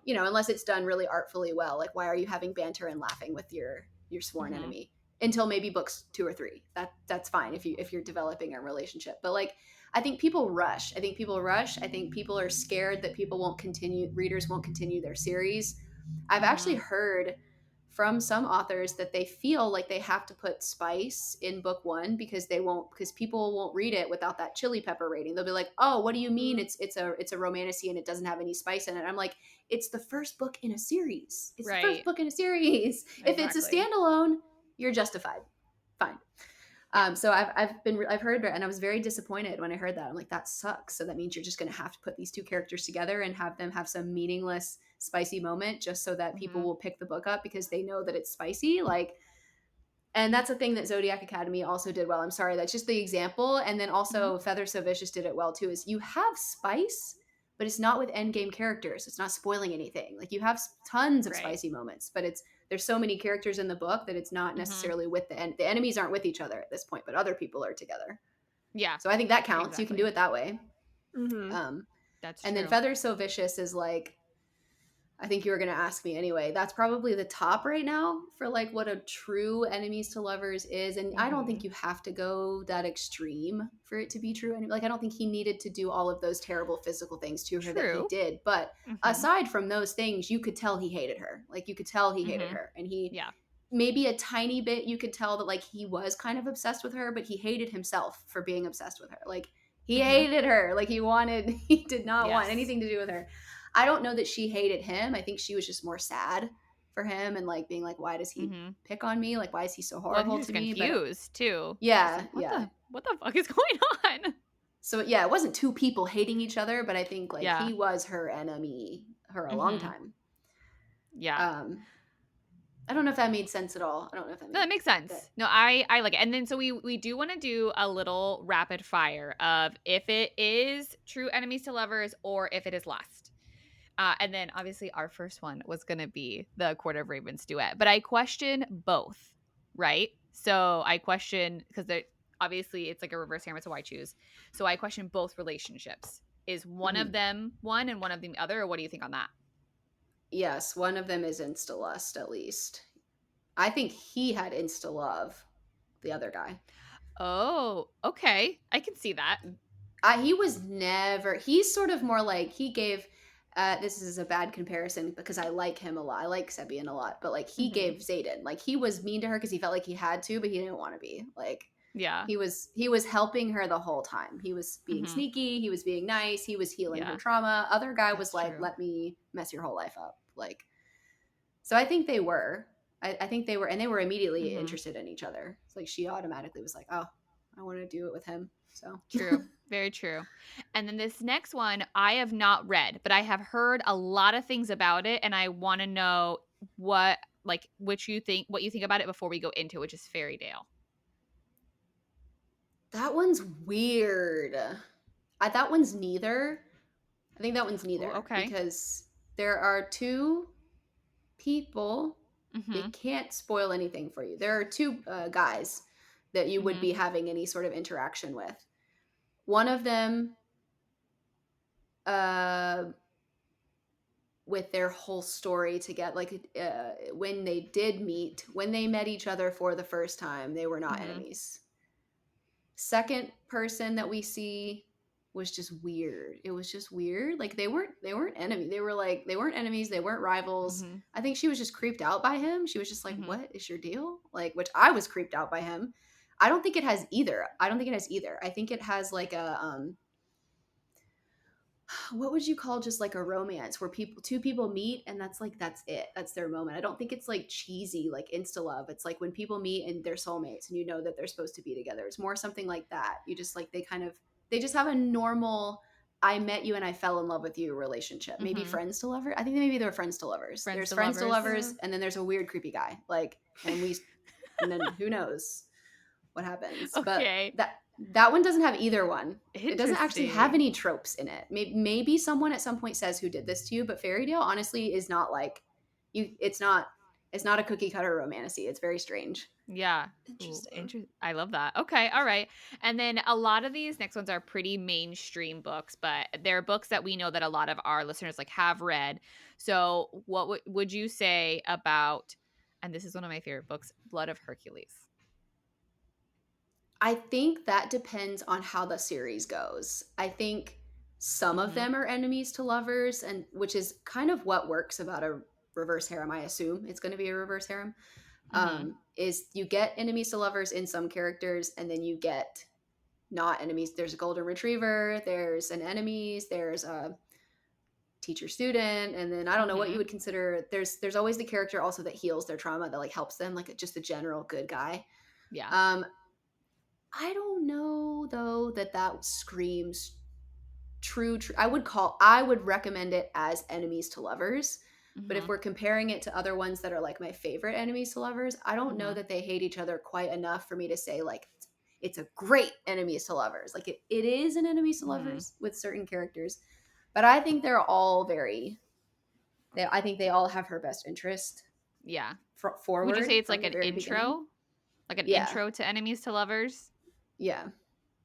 unless it's done really artfully well. Like, why are you having banter and laughing with your sworn Mhm. enemy until maybe books 2 or 3? That's fine if you're developing a relationship. But like, I think people rush. I think people rush. I think people are scared that readers won't continue their series. I've actually Mhm. heard from some authors that they feel like they have to put spice in book 1 because people won't read it without that chili pepper rating. They'll be like, "Oh, what do you mean Mm, it's a romantasy and it doesn't have any spice in it?" I'm like, "It's the first book in a series. It's the first Right. book in a series. If it's a Exactly. standalone, you're justified. Fine." Yeah. So I've heard it, and I was very disappointed when I heard that. I'm like, that sucks. So that means you're just going to have to put these two characters together and have them have some meaningless, spicy moment just so that people Mhm. will pick the book up because they know that it's spicy. Like, and that's a thing that Zodiac Academy also did well. I'm sorry, that's just the example. And then Mhm. also Feather So Vicious did it well too. Is you have spice, but it's not with endgame characters. It's not spoiling anything. Like, you have tons of Right. spicy moments, but there's so many characters in the book that it's not Mhm. necessarily with the enemies aren't with each other at this point, but other people are together. Yeah. So I think that counts. You can do Exactly. it that way. mhm. Um, That's and then true. Feather So Vicious is like, I think you were going to ask me anyway. That's probably the top right now for like what a true enemies to lovers is. And I don't think Mhm. you have to go that extreme for it to be true. And like, I don't think he needed to do all of those terrible physical things to her that he True. did. But Mhm. aside from those things, you could tell he hated her. Like, you could tell he hated Mhm. her. And he, Yeah. maybe a tiny bit, you could tell that like he was kind of obsessed with her, but he hated himself for being obsessed with her. Like, He Mhm. hated her. Like he did not want Yes. anything to do with her. I don't know that she hated him. I think she was just more sad for him and like being like, why does he Mhm. pick on me? Like, why is he so Well, I think horrible she's to me? But confused too. She's yeah, like, yeah. what the fuck is going on?" So yeah, it wasn't two people hating each other, but I think like Yeah. he was her enemy for a long Mhm. time. Yeah. Um, I don't know if that made sense at all. I don't know if that No, made that makes that. sense. No, I like it. And then so we do want to do a little rapid fire of if it is true enemies to lovers or if it is lust. And then obviously our first one was going to be the Court of Ravens duet, but I question both, right? So I question because obviously it's like a reverse hammer, so why choose? So I question both relationships. Is one of Mhm. them one and one of them the other, or what do you think on that? Yes, one of them is insta lust at least. I think he had insta love. The other guy. Oh, okay. I can see that. He was never. He's sort of more like he gave. This is a bad comparison because I like him a lot. I like Sebian a lot, but like he Hmm. gave Zayden. Like he was mean to her because he felt like he had to, but he didn't want to be. Like Yeah. he was helping her the whole time. He was being Hmm. sneaky. He was being nice. He was healing her Yeah, trauma. Other guy was that's like, true. let me mess your whole life up. Like so, I think they were. I think they were, and they were immediately Hmm. interested in each other. It's like she automatically was like, oh, I want to do it with him. So. True. Very true. And then this next one I have not read, but I have heard a lot of things about it and I want to know what what you think about it before we go into it, which is Fairy Tale. That one's weird. That one's neither. I think that one's Ooh, neither okay. because there are two people. It Mhm. can't spoil anything for you. There are two guys that you would Mhm. be having any sort of interaction with. One of them, uh, with their whole story to get like when they did meet, when they met each other for the first time, they were not Mhm. enemies. Second person that we see was just weird. It was just weird. Like they weren't enemy. They were like they weren't enemies. They weren't rivals. Mhm. I think she was just creeped out by him. She was just like, Mhm. "What is your deal?" Like, which I was creeped out by him. I don't think it has either. I don't think it has either. I think it has like a what would you call just like a romance where two people meet and that's it. That's their moment. I don't think it's like cheesy like insta love. It's like when people meet and they're soulmates and you know that they're supposed to be together. It's more something like that. You just like they just have a normal I met you and I fell in love with you relationship. Maybe Mhm. friends to lovers. I think maybe they're friends to lovers. Friends There's to friends to lovers. lovers and then there's a weird creepy guy. Like and then who knows what happens. But Okay. that one doesn't have either one. It doesn't actually have Interesting. any tropes in it. Maybe someone at some point says who did this to you, but Fairy Tale honestly is not like you. It's not a cookie cutter romantasy. It's very strange. Yeah. Ooh, Interesting. I love that. Okay, all right. And then a lot of these next ones are pretty mainstream books, but they're books that we know that a lot of our listeners like have read. So, what would you say about and this is one of my favorite books, Blood of Hercules? I think that depends on how the series goes. I think some of Mhm. them are enemies to lovers, and which is kind of what works about a reverse harem. I assume it's going to be a reverse harem. Mhm. Is you get enemies to lovers in some characters, and then you get not enemies. There's a golden retriever, there's an enemies, there's a teacher student, and then I don't know what you Mhm. would consider. There's always the character also that heals their trauma that like helps them, like just a general good guy. Yeah. Um, I don't know though that screams true. I would recommend it as enemies to lovers. But if Mhm. we're comparing it to other ones that are like my favorite enemies to lovers, I don't know Mhm. that they hate each other quite enough for me to say like it's a great enemies to lovers. Like it is an enemies to Mhm. lovers with certain characters, but I think they're all I think they all have her best interest Yeah. Would you say forward it's from like the an very beginning. intro? Like an Yeah, intro to Enemies to Lovers? yeah,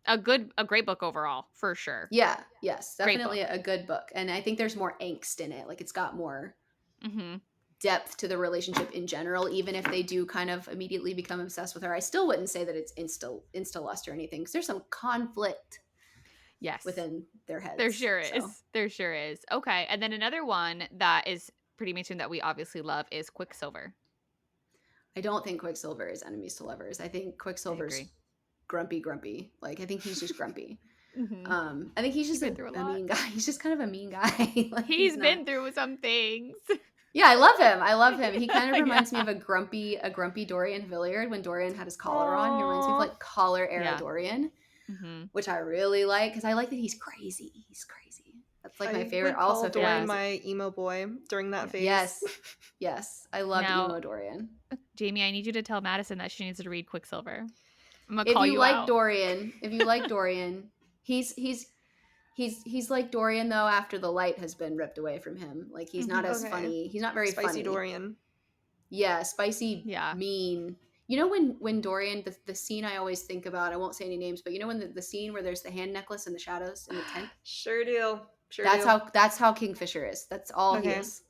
A great book overall, for sure. yeah, yes, Great definitely book. a good book, and I think there's more angst in it. Like it's got more Mhm. depth to the relationship in general, even if they do kind of immediately become obsessed with her. I still wouldn't say that it's insta lust or anything because there's some conflict Yes. within their There heads. sure So is. There sure is. Okay, and then another one that is pretty mainstream that we obviously love is Quicksilver. I don't think Quicksilver is enemies to lovers. I think I Quicksilver's agree. grumpy. Like I think he's just grumpy. Mhm. I think he's He's just been a through a mean lot. guy. He's just kind of a mean guy. Like he's He's not. been through some things. Yeah, I love him. I love him. He kind of Yeah. reminds me of a grumpy Dorian Villiard when Dorian had his collar on. He reminds me of Aw. like collar era Yeah. Dorian, Mhm. which I really like because I like that he's crazy. He's crazy. That's like my I favorite. would call Also, Dorian Yeah. favorite. my emo boy during that phase. Yes, yes, I loved Now, emo Dorian. Jaimee, I need you to tell Madison that she needs to read Quicksilver. I'm gonna If call you you like out. Dorian, he's like Dorian though after the light has been ripped away from him. Like he's not Mhm. as Okay. funny. He's not very Spicy funny. Dorian. Yeah, spicy, Yeah. mean. You know when Dorian the scene I always think about, I won't say any names, but you know when the scene where there's the hand necklace in the shadows in the tent? Sure do. Sure That's do. how Kingfisher is. That's all he Okay. is.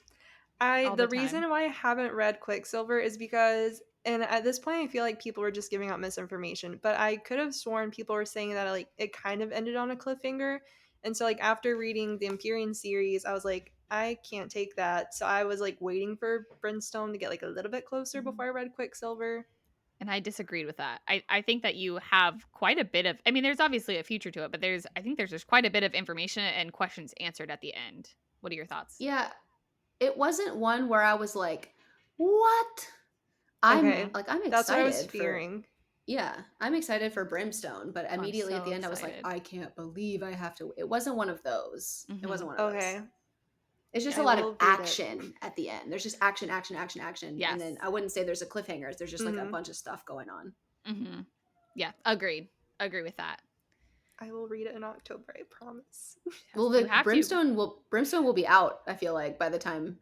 All The the time. reason why I haven't read Quicksilver is because, and at this point I feel like people were just giving out misinformation, but I could have sworn people were saying that like it kind of ended on a cliffhanger. And so like after reading the Empyrean series, I was like, I can't take that. So I was like waiting for Brimstone to get like a little bit closer before I read Quicksilver. And I disagreed with that. I think that you have quite a bit of, I mean, there's obviously a future to it, but I think there's just quite a bit of information and questions answered at the end. What are your thoughts? Yeah, it wasn't one where I was like, "What?" I'm Okay. I'm That's what I was excited for. fearing. Yeah, I'm excited for Brimstone, but I'm immediately at so the end I was like, excited. I can't believe I have to. It wasn't one of those. It Mhm. wasn't one of those. Okay. It's just a I lot of will read it. action at the end. There's just action, action, action, action. Yes. And then I wouldn't say there's a cliffhanger. There's just like a Mhm. bunch of stuff going on. Mhm. Yeah, agreed. Agree with that. I will read it in October, I promise. Well, You the have to. Brimstone will be out, I feel like, by the time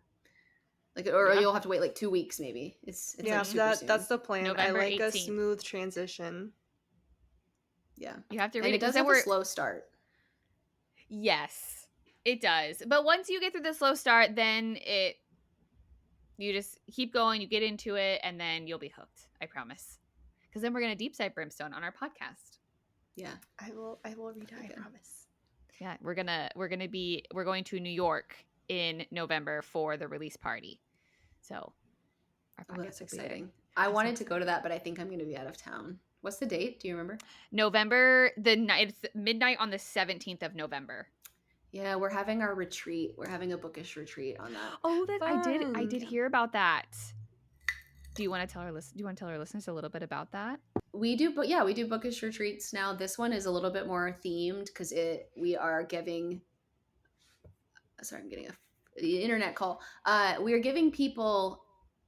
or Yeah. you'll have to wait like 2 weeks maybe. It's Yeah, like super that's soon. the plan. November I like a 18th. smooth transition. Yeah. You have to And read it it because does then have a slow start. Yes, it does. But once you get through the slow start, then you just keep going, you get into it, and then you'll be hooked. I promise. Because then we're gonna deep dive Brimstone on our podcast. Yeah. I will read it, I Okay. promise. Yeah, we're going to New York in November for the release party. So our Oh, podcast that's will be there. exciting. I That's so wanted to go to exciting. that, but I think I'm going to be out of town. What's the date? Do you remember? November it's midnight on the 17th of November. Yeah, we're having our retreat. We're having a bookish retreat on that. Oh, that I did Fun. yeah. hear about that. Do you want to tell our listeners a little bit about that? We do, but yeah, we do bookish retreats now. This one is a little bit more themed because we are giving. Sorry, I'm getting the internet call. We are giving people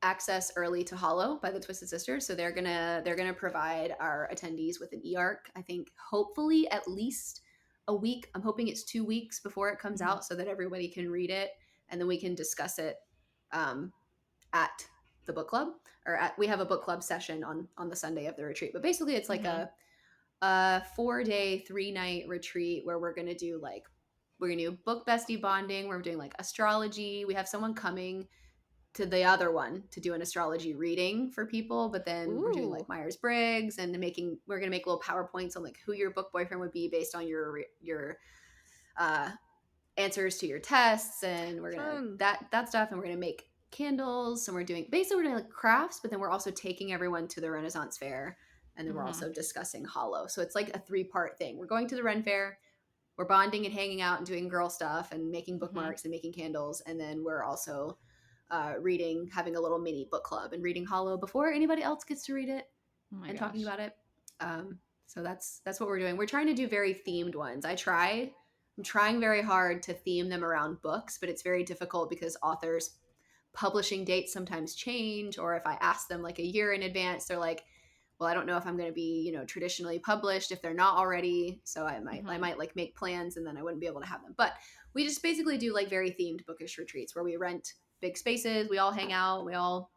access early to Hollow by the Twisted Sisters, so they're gonna provide our attendees with an e-arc. I think hopefully at least a week. I'm hoping it's 2 weeks before it comes out, so that everybody can read it and then we can discuss it at the book club we have a book club session on the Sunday of the retreat. But basically, it's like a 4-day 3-night retreat where we're gonna do book bestie bonding. We're doing like astrology. We have someone coming to the other one to do an astrology reading for people, but then we're doing like Myers-Briggs and we're gonna make little PowerPoints on like who your book boyfriend would be based on your answers to your tests, and we're gonna that stuff, and we're gonna make candles, and we're doing like crafts, but then we're also taking everyone to the Renaissance Fair, and then we're also discussing Hollow. So it's like a 3-part thing. We're going to the Ren Fair, we're bonding and hanging out and doing girl stuff and making bookmarks and making candles, and then we're also having a little mini book club and reading Hollow before anybody else gets to read it and talking about it. So that's what we're doing. We're trying to do very themed ones. I'm trying very hard to theme them around books, but it's very difficult because authors' publishing dates sometimes change, or if I ask them like a year in advance, they're like, well, I don't know if I'm going to be, traditionally published if they're not already. So I might like make plans and then I wouldn't be able to have them. But we just basically do like very themed bookish retreats where we rent big spaces. We all hang out. We all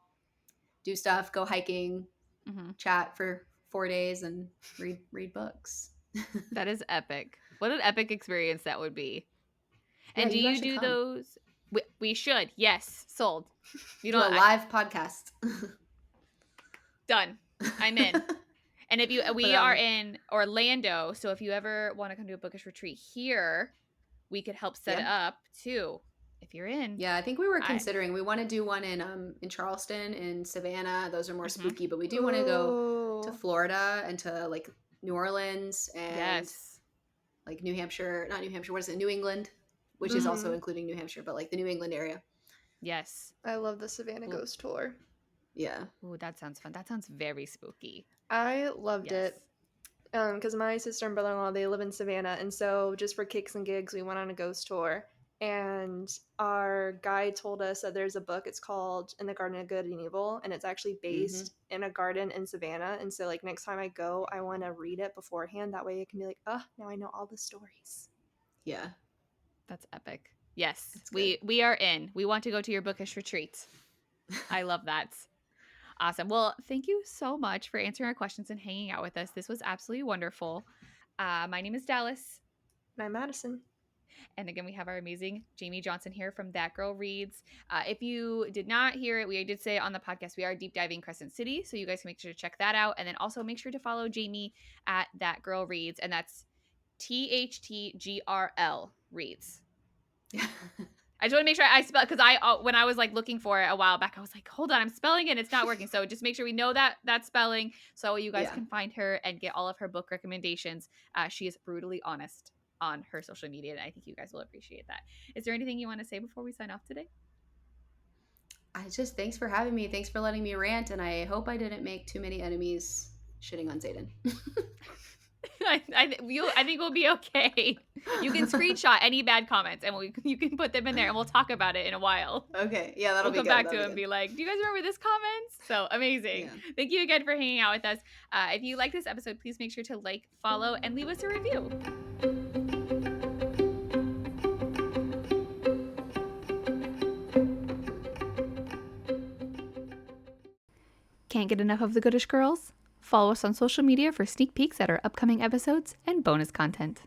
do stuff, go hiking, chat for 4 days and read books. That is epic. What an epic experience that would be. Yeah, And do you guys you should do come. those? We should. Yes, sold. You do a live podcast. Done. I'm in. And if we are in Orlando, so if you ever want to come to a bookish retreat here, we could help set it up too. If you're in. Yeah, I think we were considering. We want to do one in Charleston, in Savannah. Those are more spooky, but we do want to go to Florida and to like New Orleans and like New Hampshire, not New Hampshire, what is it, New England, which is also including New Hampshire, but like the New England area. Yes. I love the Savannah Ooh. Ghost Tour. Yeah. Ooh, that sounds fun. That sounds very spooky. I loved Yes. it. Because my sister and brother-in-law, they live in Savannah, and so just for kicks and gigs, we went on a ghost tour. And our guide told us that there's a book. It's called In the Garden of Good and Evil, and it's actually based in a garden in Savannah. And so, like, next time I go, I want to read it beforehand. That way, it can be like, oh, now I know all the stories. Yeah. That's epic. Yes, That's good. we are in. We want to go to your bookish retreat. I love that. Awesome. Well, thank you so much for answering our questions and hanging out with us. This was absolutely wonderful. My name is Dallas. And I'm Madison. And again, we have our amazing Jaimee Johnson here from That Girl Reads. If you did not hear it, we did say it on the podcast, we are deep diving Crescent City. So you guys can make sure to check that out. And then also make sure to follow Jaimee at That Girl Reads. And that's THTGRL Reads. I just want to make sure I spell, because when I was like looking for it a while back, I was like, hold on, I'm spelling it. It's not working. So just make sure we know that spelling so you guys can find her and get all of her book recommendations. She is brutally honest on her social media, and I think you guys will appreciate that. Is there anything you want to say before we sign off today? Thanks for having me. Thanks for letting me rant, and I hope I didn't make too many enemies shitting on Zayden. I think we'll be okay. You can screenshot any bad comments and you can put them in there and we'll talk about it in a while. Okay. Yeah, that'll be good. We'll come back to it and be like, do you guys remember this comment? So amazing. Yeah. Thank you again for hanging out with us. If you like this episode, please make sure to like, follow, and leave us a review. Can't get enough of the Goodish Girls? Follow us on social media for sneak peeks at our upcoming episodes and bonus content.